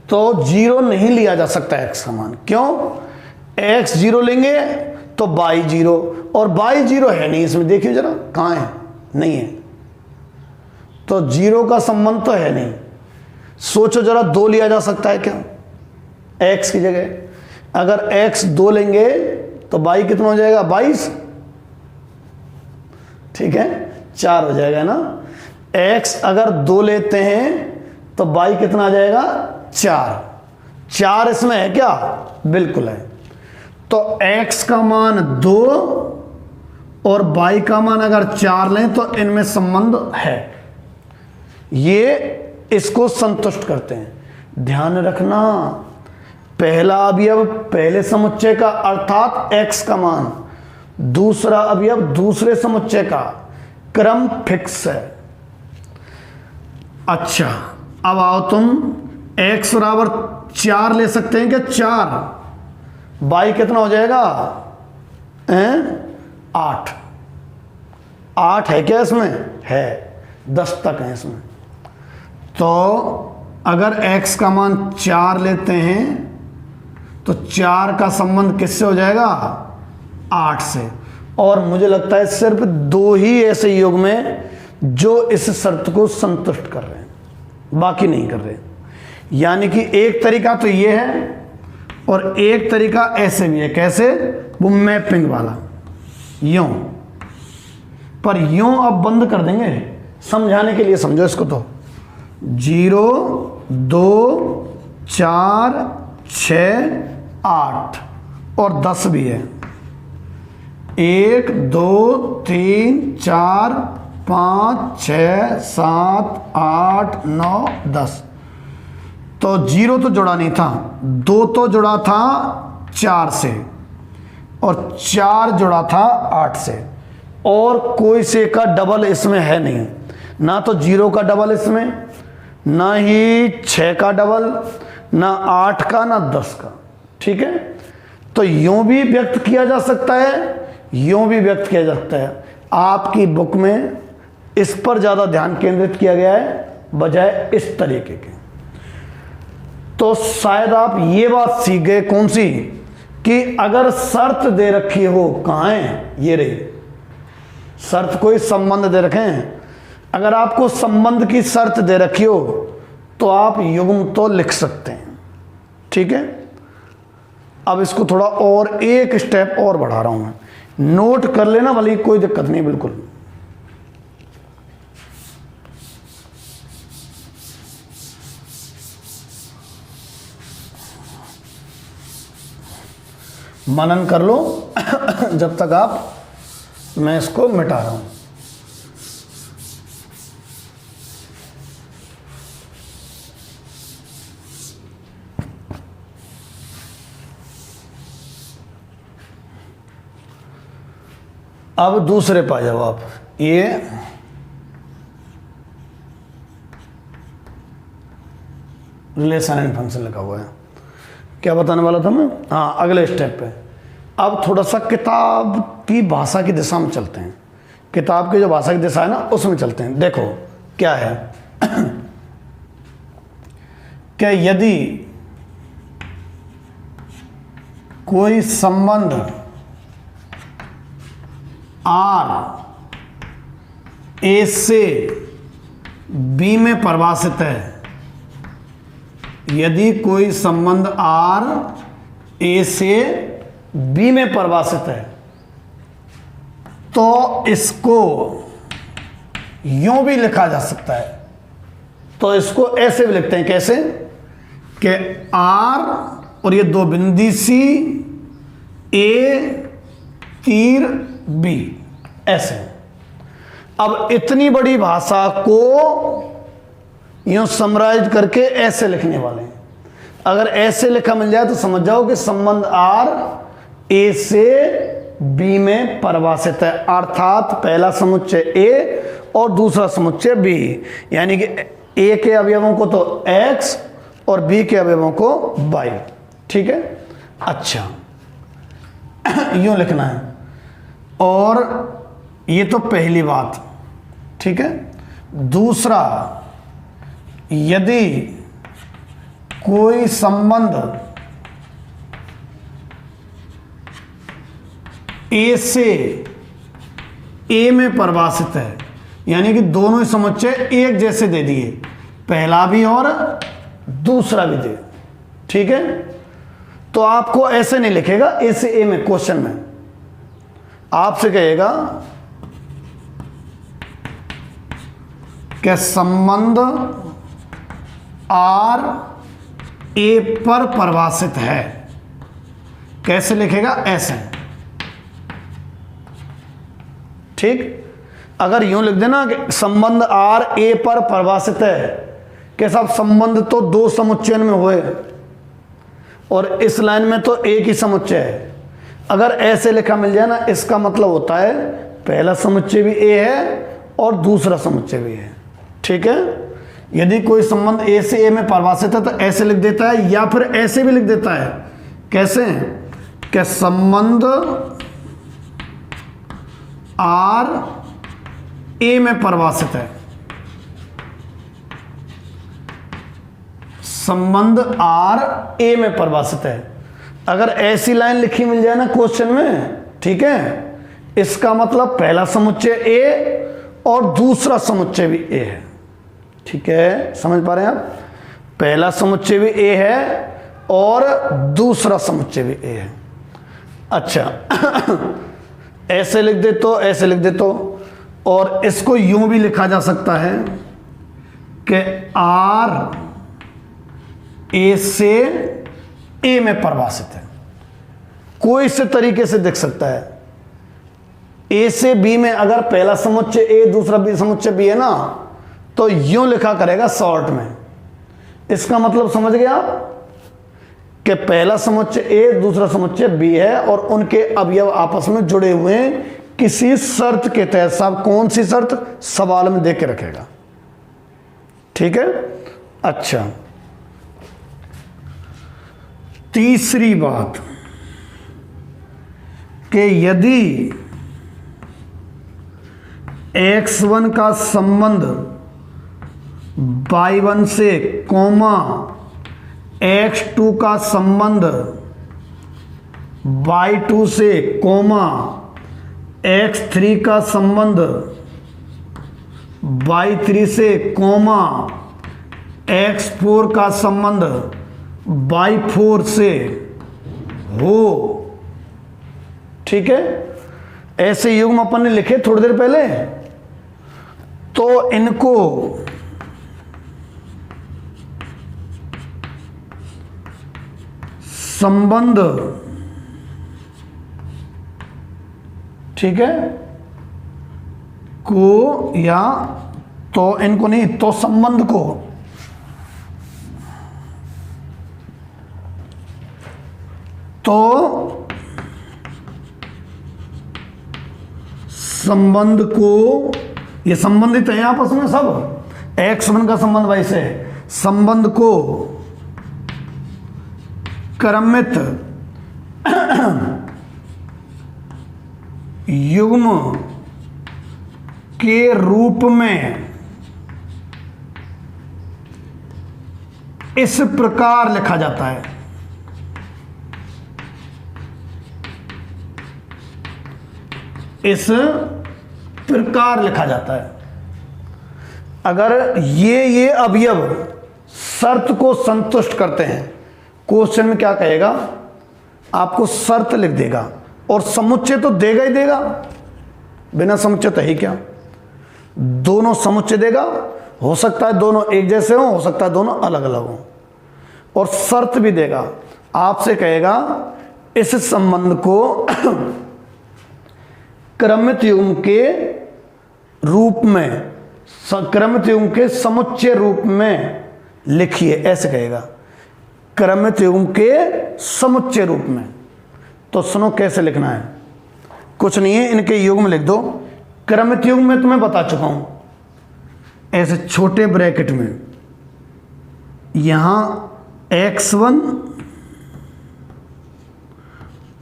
तो 0 नहीं लिया जा सकता x का मान, क्यों? x 0 लेंगे तो y 0, और y 0 है नहीं इसमें, देखिए जरा कहां है, नहीं है। तो 0 का संबंध तो है नहीं। सोचो जरा 2 लिया जा सकता है क्या x की जगह? अगर x 2 लेंगे तो y कितना हो जाएगा, 22, ठीक है, 4 हो जाएगा ना। x अगर 2 लेते हैं तो y कितना आ जाएगा, 4। 4 इसमें है क्या, बिल्कुल है। तो x का मान 2 और y का मान अगर 4 लें तो इनमें संबंध है, ये इसको संतुष्ट करते हैं। ध्यान रखना, पहला अवयव पहले समुच्चय का अर्थात x का मान, दूसरा अवयव दूसरे समुच्चय का, क्रम फिक्स है। अच्छा, अब आओ तुम x बराबर 4 ले सकते हैं क्या? 4, y कितना हो जाएगा? 8। 8 है क्या इसमें? है, 10 तक है इसमें। तो अगर x का मान 4 लेते हैं तो 4 का संबंध किससे हो जाएगा? 8 से। और मुझे लगता है सिर्फ 2 ही ऐसे योग में जो इस शर्त को संतुष्ट कर रहे हैं, बाकी नहीं कर रहे। यानी कि एक तरीका तो ये है और एक तरीका ऐसे भी है। कैसे? वो मैपिंग वाला, यूं। पर यूं अब बंद कर देंगे, समझाने के लिए समझो इसको। तो 0, 2, 4, 6, 8 और 10 भी है। 1, 2, 3, 4, 5, 6, 7, 8, 9, 10। तो 0 तो जुड़ा नहीं था, 2 तो जुड़ा था 4 से और 4 जुड़ा था 8 से, और कोई से का डबल इसमें है नहीं। ना तो 0 का डबल इसमें, ना ही 6 का डबल, ना 8 का, ना 10 का। ठीक है, तो यूं भी व्यक्त किया जा सकता है, यूं भी व्यक्त किया जा सकता है। आपकी बुक में इस पर ज़्यादा ध्यान केंद्रित किया गया है बजाय इस तरीके के। तो शायद आप ये बात सीख गए, कौन सी? कि अगर शर्त दे रखी हो, कहाँ है? ये रही शर्त, कोई संबंध दे रखे हैं। अगर आपको संबंध की शर्त दे रखी हो तो आप युग्म तो लिख सकते हैं। ठीक है, अब इसको थोड़ा और एक स्टेप और बढ़ा रहा हूं मैं, नोट कर लेना भले, कोई दिक्कत नहीं बिल्कुल। मनन कर लो जब तक आप, मैं इसको मिटा रहा हूं। अब दूसरे पा जाओ आप। ये रिलेशन एंड फंक्शन लिखा हुआ है। क्या बताने वाला था मैं? हाँ, अगले स्टेप पे। अब थोड़ा सा किताब की भाषा की दिशा में चलते हैं। किताब की जो भाषा की दिशा है ना, उसमें चलते हैं। देखो क्या है क्या यदि कोई संबंध R A से B में परिभाषित है, यदि कोई संबंध R A से B में परिभाषित है, तो इसको यूं भी लिखा जा सकता है। तो इसको ऐसे भी लिखते हैं। कैसे? कि R और ये 2 बिंदी C, A, तीर B, ऐसे। अब इतनी बड़ी भाषा को यूं समराइज करके ऐसे लिखने वाले हैं। अगर ऐसे लिखा मिल जाए तो समझ जाओ कि संबंध R A से B में परिभाषित है, अर्थात पहला समुच्चय A और दूसरा समुच्चय B। यानी कि A के अवयवों को तो X और B के अवयवों को Y। ठीक है, अच्छा यूं लिखना है। और ये तो पहली बात। ठीक है, दूसरा, यदि कोई संबंध A से A में परिभाषित है, यानी कि दोनों ही समुच्चय एक जैसे दे दिए, पहला भी और दूसरा भी दे। ठीक है, तो आपको ऐसे नहीं लिखेगा A से A में, क्वेश्चन में आपसे कहेगा कि संबंध R A पर परिभाषित है, कैसे लिखेगा, ऐसे। ठीक, अगर यूं लिख देना कि संबंध आर ए पर परिभाषित है, कि साहब संबंध तो दो समुच्चयन में हुए और इस लाइन में तो एक ही समुच्चय है, अगर ऐसे लिखा मिल जाए ना, इसका मतलब होता है पहला समुच्चय भी ए है और दूसरा समुच्चय भी है। ठीक है, यदि कोई संबंध ए से ए में परिभाषित है तो ऐसे लिख देता है, या फिर ऐसे भी लिख देता है। कैसे, कि संबंध आर ए में परिभाषित है, संबंध आर ए में परिभाषित है। अगर ऐसी लाइन लिखी मिल जाए ना क्वेश्चन में, ठीक है, इसका मतलब पहला समुच्चय ए और दूसरा समुच्चय भी ए है। ठीक है, समझ पा रहे हैं आप, पहला समुच्चय भी ए है और दूसरा समुच्चय भी ए है। अच्छा ऐसे लिख दे तो, ऐसे लिख दे तो, और इसको यूं भी लिखा जा सकता है कि आर ए से ए में परिभाषित है। कोई से तरीके से देख सकता है, ए से बी में अगर पहला समुच्चय ए दूसरा बी समुच्चय बी है ना, तो यूं लिखा करेगा शॉर्ट में। इसका मतलब समझ गए आप कि पहला समुच्चय ए दूसरा समुच्चय बी है और उनके अवयव आपस में जुड़े हुए हैं किसी शर्त के तहत। साहब कौन सी शर्त, सवाल में दे के रखेगा। ठीक है, अच्छा तीसरी बात कि यदि x1 का संबंध y1 से कोमा x2 का संबंध y2 से कोमा x3 का संबंध y3 से कोमा x4 का संबंध y4 से हो। ठीक है, ऐसे युग्म अपन ने लिखे थोड़ी देर पहले, तो इनको संबंध, ठीक है, को, या तो इनको नहीं, तो संबंध को संबंध को, ये संबंधित है आपस में सब, x1 का संबंध y से, संबंध को क्रमित युग्म के रूप में इस प्रकार लिखा जाता है। इस प्रकार लिखा जाता है। अगर ये अवयव शर्त को संतुष्ट करते हैं, क्वेश्चन में क्या कहेगा, आपको शर्त लिख देगा और समुच्चय तो देगा ही देगा, बिना समुच्चय तो ही क्या, दोनों समुच्चय देगा। हो सकता है दोनों एक जैसे हो सकता है दोनों अलग अलग हो, और शर्त भी देगा। आपसे कहेगा इस संबंध को क्रमित युग्म के रूप में, क्रमित युग्म के समुच्चय रूप में लिखिए, ऐसे कहेगा, क्रमित युग्म के समुच्चय रूप में। तो सुनो कैसे लिखना है, कुछ नहीं है, इनके युग्म लिख दो। क्रमित युग्म में तुम्हें बता चुका हूं, ऐसे छोटे ब्रैकेट में, यहां x1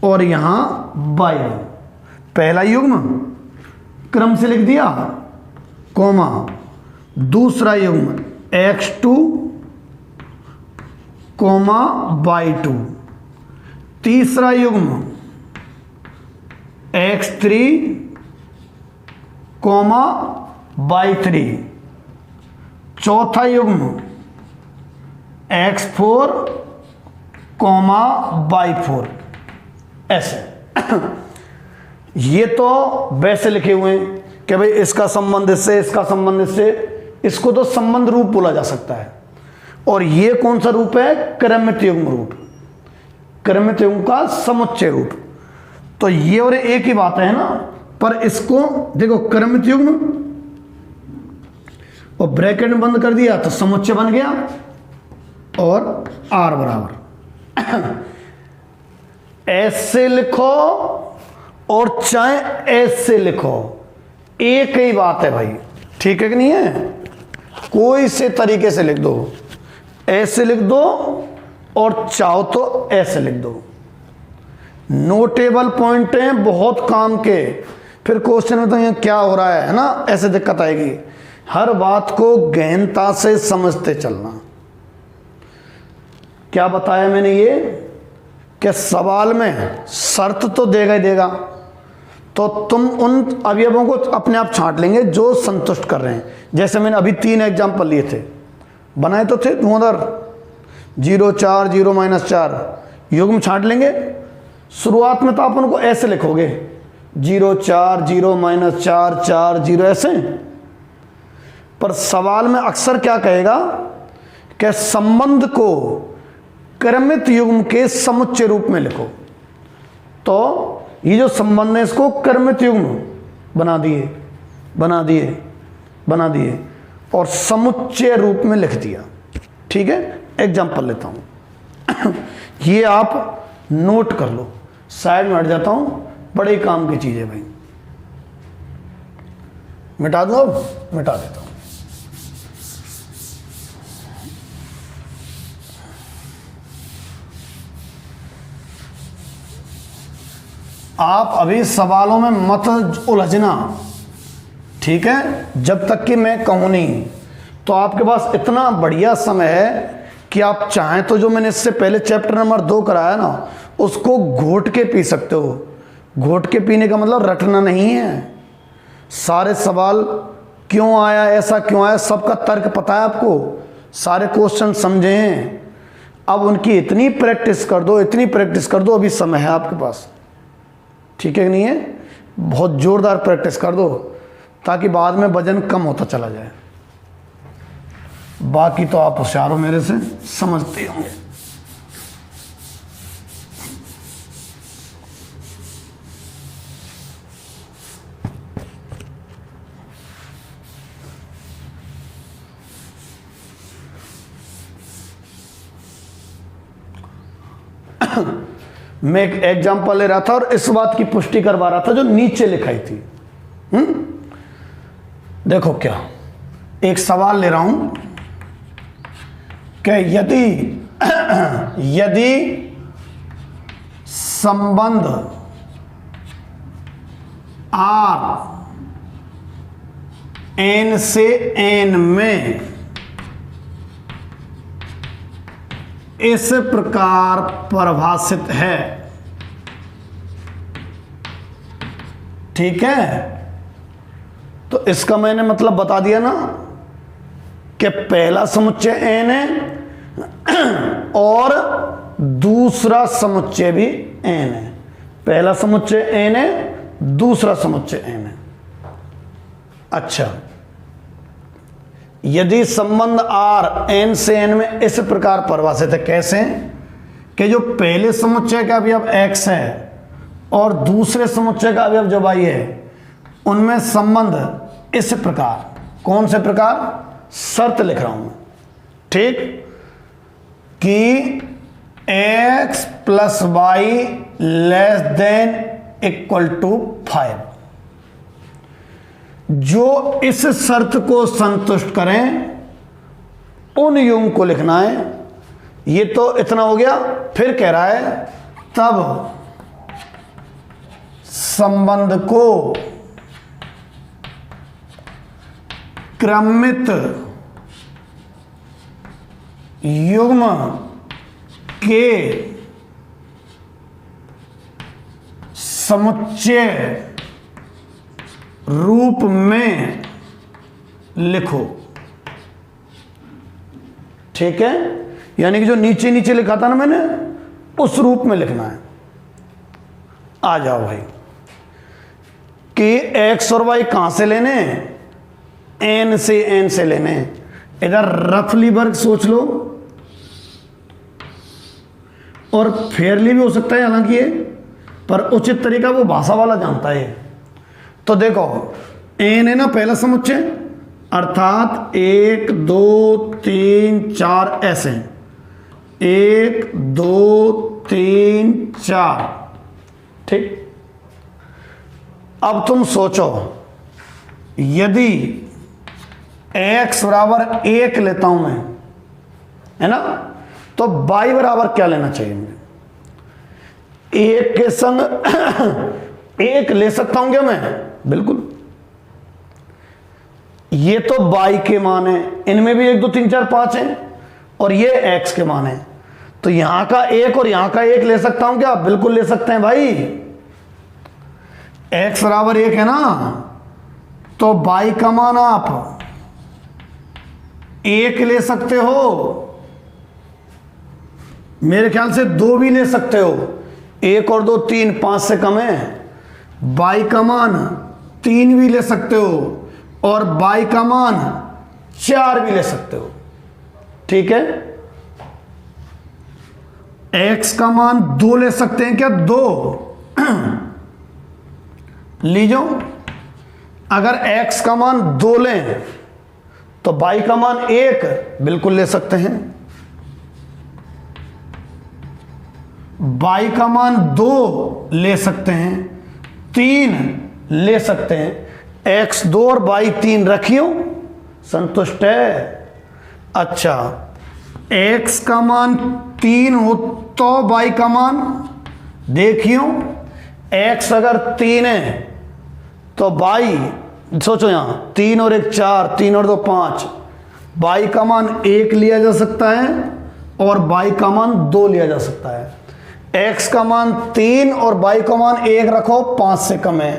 और यहां y1, पहला युग्म क्रम से लिख दिया, कोमा, दूसरा युग्म x2 कोमा y2, तीसरा युग्म x3 कोमा y3, चौथा युग्म x4 कोमा y4। ऐसे ये तो वैसे लिखे हुए हैं कि भाई इसका संबंध इससे, इसका संबंध इससे, इसको तो संबंध रूप बोला जा सकता है। और ये कौन सा रूप है, क्रमित युग्म रूप। क्रमित युग्म का समुच्चय रूप। तो ये और एक ही बात है ना, पर इसको देखो क्रमित युग्म और ब्रैकेट में बंद कर दिया तो समुच्चय बन गया और आर बराबर ऐसे लिखो और चाहे ऐसे लिखो, एक ही बात है भाई, ठीक है कि नहीं है। कोई से तरीके से लिख दो, ऐसे लिख दो और चाहो तो ऐसे लिख दो, नोटेबल पॉइंट हैं बहुत काम के। फिर क्वेश्चन में तो ये क्या हो रहा है ना, ऐसे दिक्कत आएगी। हर बात को गहनता से समझते चलना। क्या बताया मैंने ये कि सवाल में शर्त तो देगा ही देगा, तो तुम उन अवयवों को अपने आप छांट लेंगे जो संतुष्ट कर रहे हैं। जैसे मैंने अभी 3 एग्जाम्पल लिए थे, बनाए तो थे उधर 0 4 0 -4 युग्म छांट लेंगे। शुरुआत में तो आप उनको ऐसे लिखोगे 0 4 0 -4 4 0 ऐसे, पर सवाल में अक्सर क्या कहेगा कि संबंध को क्रमित युग्म के समुच्चय रूप में लिखो। तो ये जो संबंध है इसको क्रमित युग्म बना दिए और समुच्चय रूप में लिख दिया। ठीक है, एग्जाम्पल लेता हूं ये आप नोट कर लो, साइड में हट जाता हूं, बड़े काम की चीज है भाई। मिटा दो, अब मिटा देता हूं। आप अभी सवालों में मत उलझना, ठीक है, जब तक कि मैं कहूं नहीं। तो आपके पास इतना बढ़िया समय है कि आप चाहें तो जो मैंने इससे पहले चैप्टर नंबर 2 कराया ना, उसको घोट के पी सकते हो। घोट के पीने का मतलब रटना नहीं है। सारे सवाल क्यों आया, ऐसा क्यों आया, सबका तर्क पता है आपको, सारे क्वेश्चन समझे हैं। अब उनकी इतनी प्रैक्टिस कर दो, अभी समय है आपके पास, ठीक है कि नहीं है। बहुत जोरदार प्रैक्टिस कर दो ताकि बाद में वजन कम होता चला जाए। बाकी तो आप होशियार हो, मेरे से समझते होंगे। मैं एक एग्जाम्पल ले रहा था और इस बात की पुष्टि करवा रहा था जो नीचे लिखाई थी। देखो क्या, एक सवाल ले रहा हूं कि यदि संबंध R n से n में इस प्रकार परिभाषित है, ठीक है, तो इसका मैंने मतलब बता दिया ना कि पहला समुच्चय n है और दूसरा समुच्चय भी n है। पहला समुच्चय n है, दूसरा समुच्चय n है। अच्छा, यदि संबंध R n से n में इस प्रकार परिभाषित है, कैसे कि जो पहले समुच्चय का अवयव x है और दूसरे समुच्चय का अवयव जो y है, उनमें संबंध इस प्रकार, कौन से प्रकार, शर्त लिख रहा हूं मैं, ठीक, कि x + y ≤ 5, जो इस शर्त को संतुष्ट करें उन युग्म को लिखना है। ये तो इतना हो गया। फिर कह रहा है तब संबंध को क्रमित युग्म के समुच्चय रूप में लिखो, ठीक है। यानी कि जो नीचे नीचे लिखा था ना मैंने, उस रूप में लिखना है। आ जाओ भाई, कि x और y कहां से लेने, n से लेने। इधर रफली वर्ग सोच लो और फेयरली भी हो सकता है, हालांकि ये, पर उचित तरीका वो भाषा वाला जानता है। तो देखो एन है ना पहला समुच्चय, अर्थात 1 2 3 4 ऐसे, 1 2 3 4, ठीक। अब तुम सोचो, यदि x बराबर 1 लेता हूं मैं, है ना, तो y बराबर क्या लेना चाहिए मुझे? 1 के संग 1 ले सकता हूं क्या मैं? बिल्कुल। ये तो y के मान है, इनमें भी 1 2 3 4 5 है, और ये x के मान है, तो यहां का 1 और यहां का 1 ले सकता हूं क्या? बिल्कुल ले सकते हैं भाई। x बराबर 1 है ना, तो y का मान आप 1 ले सकते हो, मेरे ख्याल से 2 भी ले सकते हो, 1 और 2 3, 5 से कम है। y का मान 3 भी ले सकते हो, और y का मान 4 भी ले सकते हो, ठीक है। x का मान 2 ले सकते हैं क्या? 2 लीजो। अगर x का मान 2 लें तो y का मान 1 बिल्कुल ले सकते हैं, y का मान 2 ले सकते हैं, 3 ले सकते हैं, x 2 और y 3 रखियो, संतुष्ट है। अच्छा, x का मान 3 हो तो y का मान देखियो, x अगर 3 है तो y, सोचो यहां 3 और 1 4, 3 और 2 5, y का मान 1 लिया जा सकता है और y का मान 2 लिया जा सकता है। x का मान 3 और y का मान 1 रखो, 5 से कम है।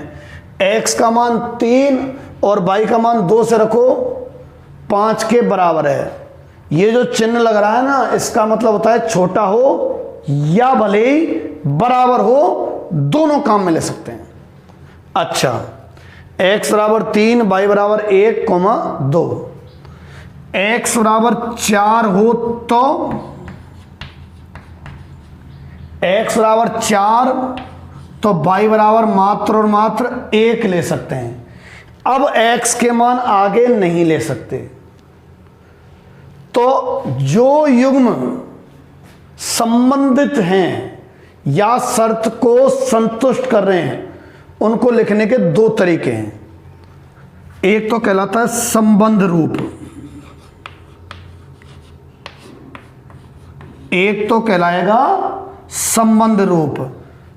x का मान 3 और y का मान 2 से रखो, 5 के बराबर है। ये जो चिन्ह लग रहा है ना, इसका मतलब होता है छोटा हो या भले ही बराबर हो, दोनों काम में ले सकते हैं। अच्छा, x बराबर 3, y बराबर 1, 2, x बराबर 4 हो तो x बराबर 4 तो y बराबर मात्र और मात्र 1 ले सकते हैं। अब x के मान आगे नहीं ले सकते, तो जो युग्म संबंधित हैं या शर्त को संतुष्ट कर रहे हैं, उनको लिखने के 2 तरीके हैं। एक तो कहलाता है संबंध रूप, एक तो कहलाएगा संबंध रूप।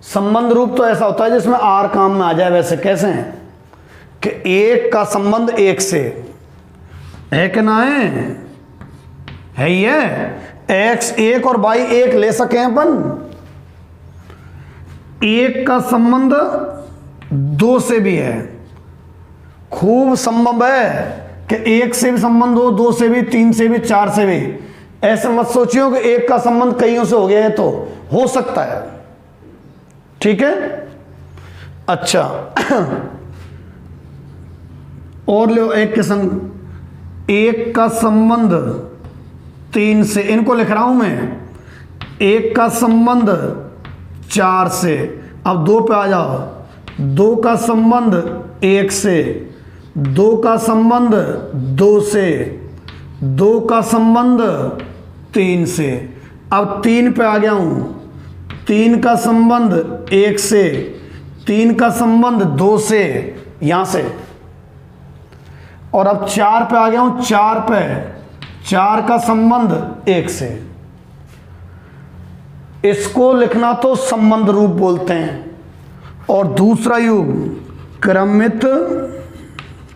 संबंध रूप तो ऐसा होता है जिसमें r काम में आ जाए। वैसे कैसे हैं कि 1 का संबंध 1 से है कि ना है ये, x 1 और y 1 ले सके अपन। 1 का संबंध 2 से भी है, खूब संभव है कि 1 से भी संबंध हो, 2 से भी, 3 से भी, 4 से भी। ऐसे मत सोचियो कि 1 का संबंध कईयों से हो गया है, तो हो सकता है, ठीक है। अच्छा, और लो 1 के संग 1 का संबंध 3 से, इनको लिख रहा हूं मैं। 1 का संबंध 4 से, अब 2 पे आ जाओ। 2 का संबंध 1 से, 2 का संबंध 2 से, 2 का संबंध 3 से। अब 3 पे आ गया हूं। 3 का संबंध 1 से, 3 का संबंध 2 से, यहां से। और अब 4 पे आ गया हूं। 4 पे, 4 का संबंध 1 से। इसको लिखना तो संबंध रूप बोलते हैं। और दूसरा युग क्रमित,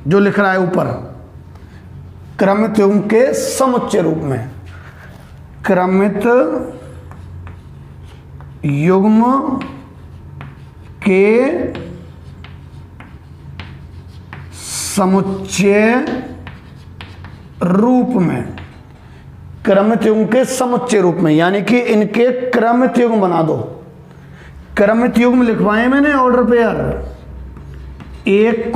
जो लिख रहा है ऊपर, क्रमित युग्म के समुच्चय रूप में। क्रमित युग्म के समुच्चय रूप में, क्रमित युग्म के समुच्चय रूप में, यानी कि इनके क्रमित युग्म बना दो। क्रमित युग्म लिखवाए मैंने ऑर्डर पे यार, 1,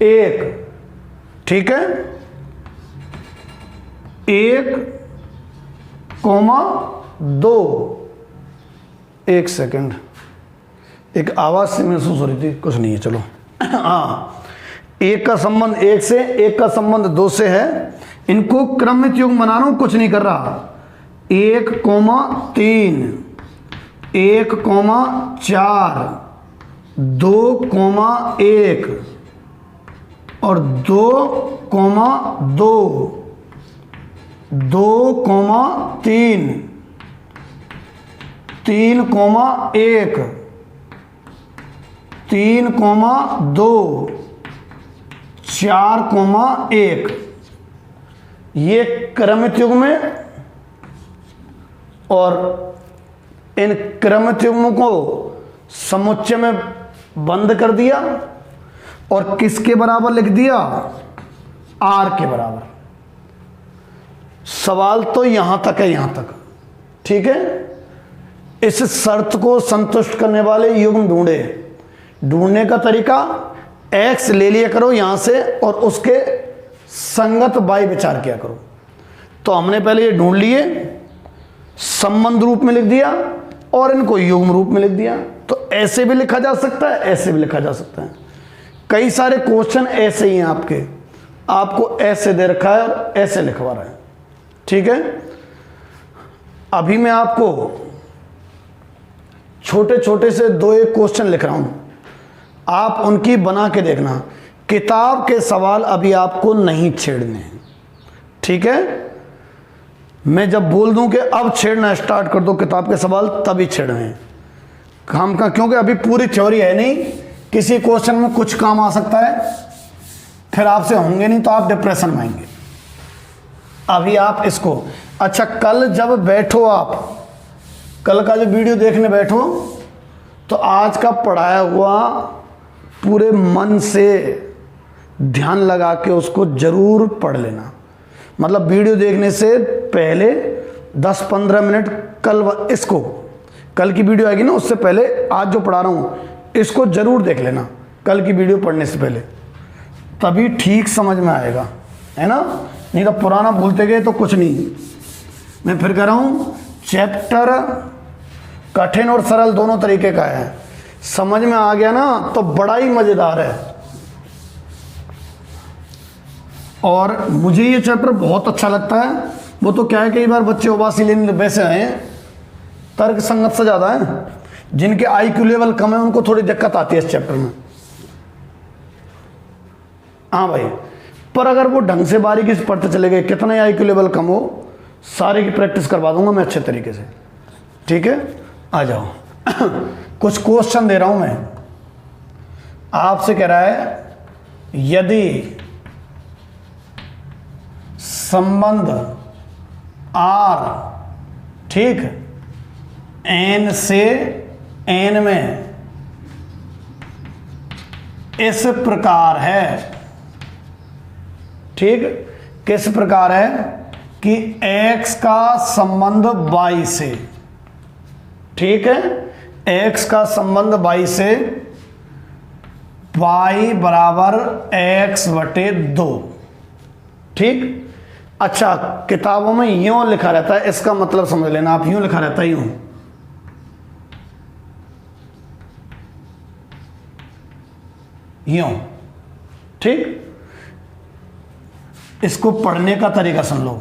1, ठीक है। 1, 2, एक सेकंड, एक आवाज से महसूस हो रही थी, कुछ नहीं है, चलो। हाँ, एक का संबंध 1 से, एक का संबंध 2 से है, इनको क्रमित युग्म बना रहा हूं, कुछ नहीं कर रहा। 1,3, 1,4, 2,1 और 2,2, 2,3, 3,1, 3,2, 4,1, ये क्रमित युग्म में, और इन क्रमित युग्मों को समुच्चय में बंद कर दिया और किसके बराबर लिख दिया? R के बराबर। सवाल तो यहां तक है, यहां तक, ठीक है। इस शर्त को संतुष्ट करने वाले युग्म ढूंढे। ढूंढने का तरीका, x ले लिया करो यहां से और उसके संगत y विचार किया करो। तो हमने पहले ये ढूंढ लिए, संबंध रूप में लिख दिया और इनको युग्म रूप में लिख दिया। तो ऐसे भी लिखा जा सकता है, ऐसे भी लिखा जा सकता है। कई सारे क्वेश्चन ऐसे ही हैं आपके, आपको ऐसे दे रखा है और ऐसे लिखवा रहा है, ठीक है। अभी मैं आपको छोटे छोटे से 2-1 क्वेश्चन लिख रहा हूं, आप उनकी बना के देखना। किताब के सवाल अभी आपको नहीं छेड़ने हैं, ठीक है। मैं जब बोल दूं कि अब छेड़ना स्टार्ट कर दो किताब के सवाल, तभी छेड़ने हैं काम का, क्योंकि अभी पूरी थ्योरी है नहीं। किसी क्वेश्चन में कुछ काम आ सकता है, फिर आपसे होंगे नहीं तो आप डिप्रेशन में आएंगे। अभी आप इसको, अच्छा कल जब बैठो आप, कल का जो वीडियो देखने बैठो, तो आज का पढ़ाया हुआ पूरे मन से ध्यान लगा के उसको जरूर पढ़ लेना। मतलब वीडियो देखने से पहले 10-15 मिनट कल, इसको कल की वीडियो आएगी ना, उससे पहले आज जो पढ़ा रहा हूँ इसको जरूर देख लेना कल की वीडियो पढ़ने से पहले, तभी ठीक समझ में आएगा, है ना। नहीं तो पुराना भूलते गए तो कुछ नहीं। मैं फिर कह रहा हूँ, चैप्टर कठिन और सरल दोनों तरीके का है। समझ में आ गया ना तो बड़ा ही मज़ेदार है। और मुझे ये चैप्टर बहुत अच्छा लगता है। वो तो क्या है, कई बार बच्चे उबासी लेने वैसे हैं, तर्क संगत से ज़्यादा है, जिनके IQ लेवल कम है उनको थोड़ी दिक्कत आती है इस चैप्टर में। हाँ भाई, पर अगर वो ढंग से बारीकी से पढ़ते चले गए, कितना ही IQ लेवल कम हो, सारे की प्रैक्टिस करवा दूंगा मैं अच्छे तरीके से, ठीक है। आ जाओ। कुछ क्वेश्चन दे रहा हूं मैं आपसे, कह रहा है यदि संबंध R, ठीक, N से N में इस प्रकार है, ठीक, किस प्रकार है कि x का संबंध y से, ठीक है, x का संबंध y से, y बराबर x/2, ठीक। अच्छा, किताबों में यूं लिखा रहता है, इसका मतलब समझ लेना आप, यूं लिखा रहता है, यूं, यूं, ठीक। इसको पढ़ने का तरीका सुन लो।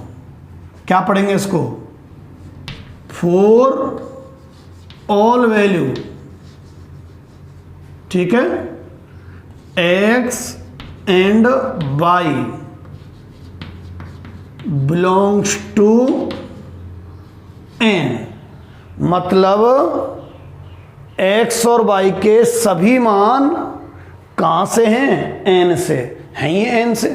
क्या पढ़ेंगे इसको? फॉर ऑल वैल्यू, ठीक है, x and y belongs to n, मतलब x और y के सभी मान कहां से हैं? n से हैं, ये n से।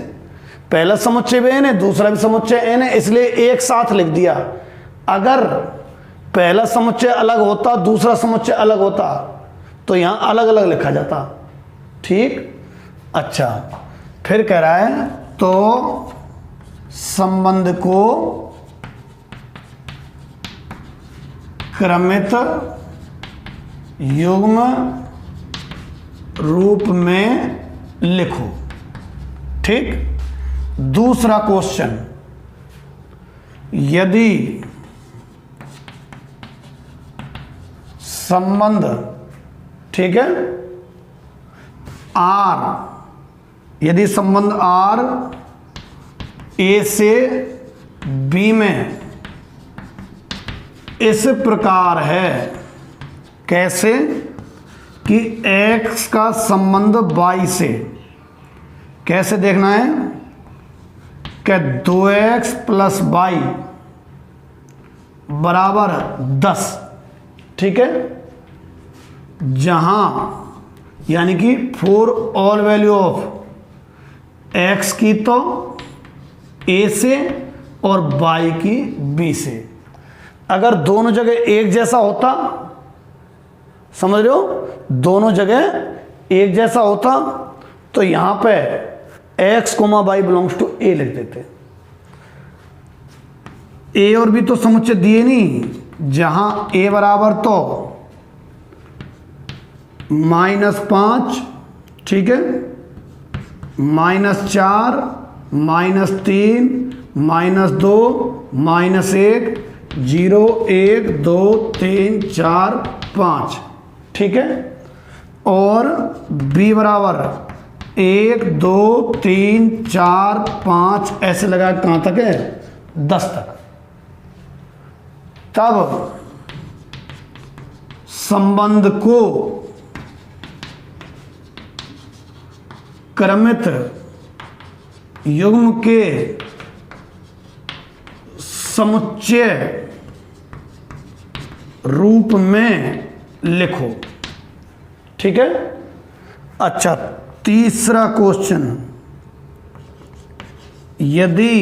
पहला समुच्चय भी n है, दूसरा भी समुच्चय n है, इसलिए एक साथ लिख दिया। अगर पहला समुच्चय अलग होता, दूसरा समुच्चय अलग होता, तो यहां अलग अलग लिखा जाता, ठीक। अच्छा, फिर कह रहा है तो संबंध को क्रमित युग्म रूप में लिखो, ठीक। दूसरा क्वेश्चन, यदि संबंध, ठीक है, आर, यदि संबंध आर ए से बी में इस प्रकार है, कैसे कि x का संबंध y से, कैसे देखना है कि 2x प्लस y बराबर 10, ठीक है, जहां यानी कि for all value of x की तो a से और y की b से। अगर दोनों जगह एक जैसा होता, समझ रहे हो, दोनों जगह एक जैसा होता तो यहां पे x, y belongs to a लिख देते। a और b तो समुच्चय दिए नहीं, जहां a बराबर तो -5, ठीक है, -4, -3, -2, -1, 0, 1, 2, 3, 4, 5, ठीक है, और b बराबर 1, 2, 3, 4, 5 ऐसे लगा, कहां तक है, 10 तक। तब संबंध को क्रमित युग्म के समुच्चय रूप में लिखो, ठीक है। अच्छा, तीसरा क्वेश्चन, यदि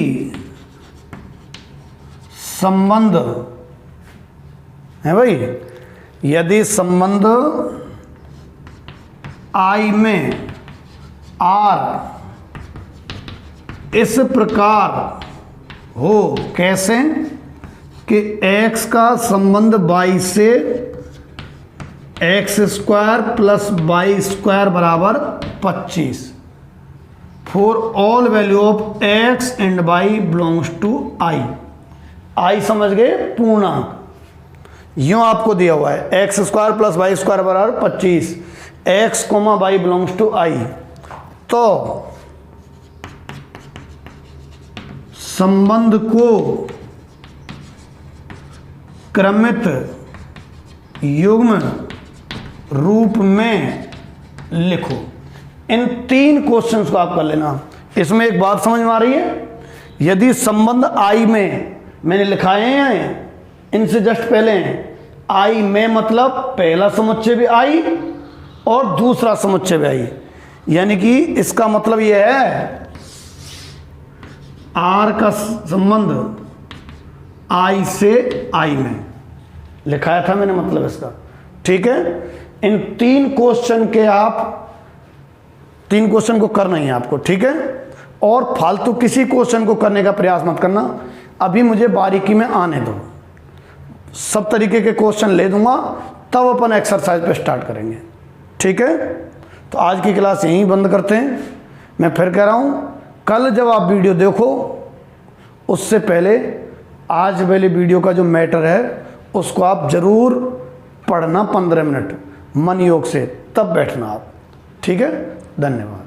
संबंध है भाई, यदि संबंध I में R इस प्रकार हो, कैसे कि x का संबंध y से x² प्लस y² बराबर 25 for all value of x and y belongs to I समझ गए, पूर्णांक। यूं आपको दिया हुआ है x² प्लस y² बराबर 25, x, y belongs to I, तो संबंध को क्रमित युग्म रूप में लिखो। इन 3 क्वेश्चंस को आप कर लेना। इसमें एक बात समझ में आ रही है, यदि संबंध I में मैंने लिखाए हैं इनसे जस्ट पहले, I में मतलब पहला समुच्चय भी I और दूसरा समुच्चय भी I, यानी कि इसका मतलब यह है R का संबंध I से I में लिखाया था मैंने, मतलब इसका, ठीक है। इन 3 क्वेश्चन के आप 3 क्वेश्चन को करना ही है आपको, ठीक है। और फालतू किसी क्वेश्चन को करने का प्रयास मत करना, अभी मुझे बारीकी में आने दो, सब तरीके के क्वेश्चन ले दूंगा, तब अपन एक्सरसाइज पे स्टार्ट करेंगे, ठीक है। तो आज की क्लास यहीं बंद करते हैं। मैं फिर कह रहा हूँ, कल जब आप वीडियो देखो उससे पहले आज वाले वीडियो का जो मैटर है उसको आप ज़रूर पढ़ना 15 मिनट मन योग से, तब बैठना आप, ठीक है। धन्यवाद।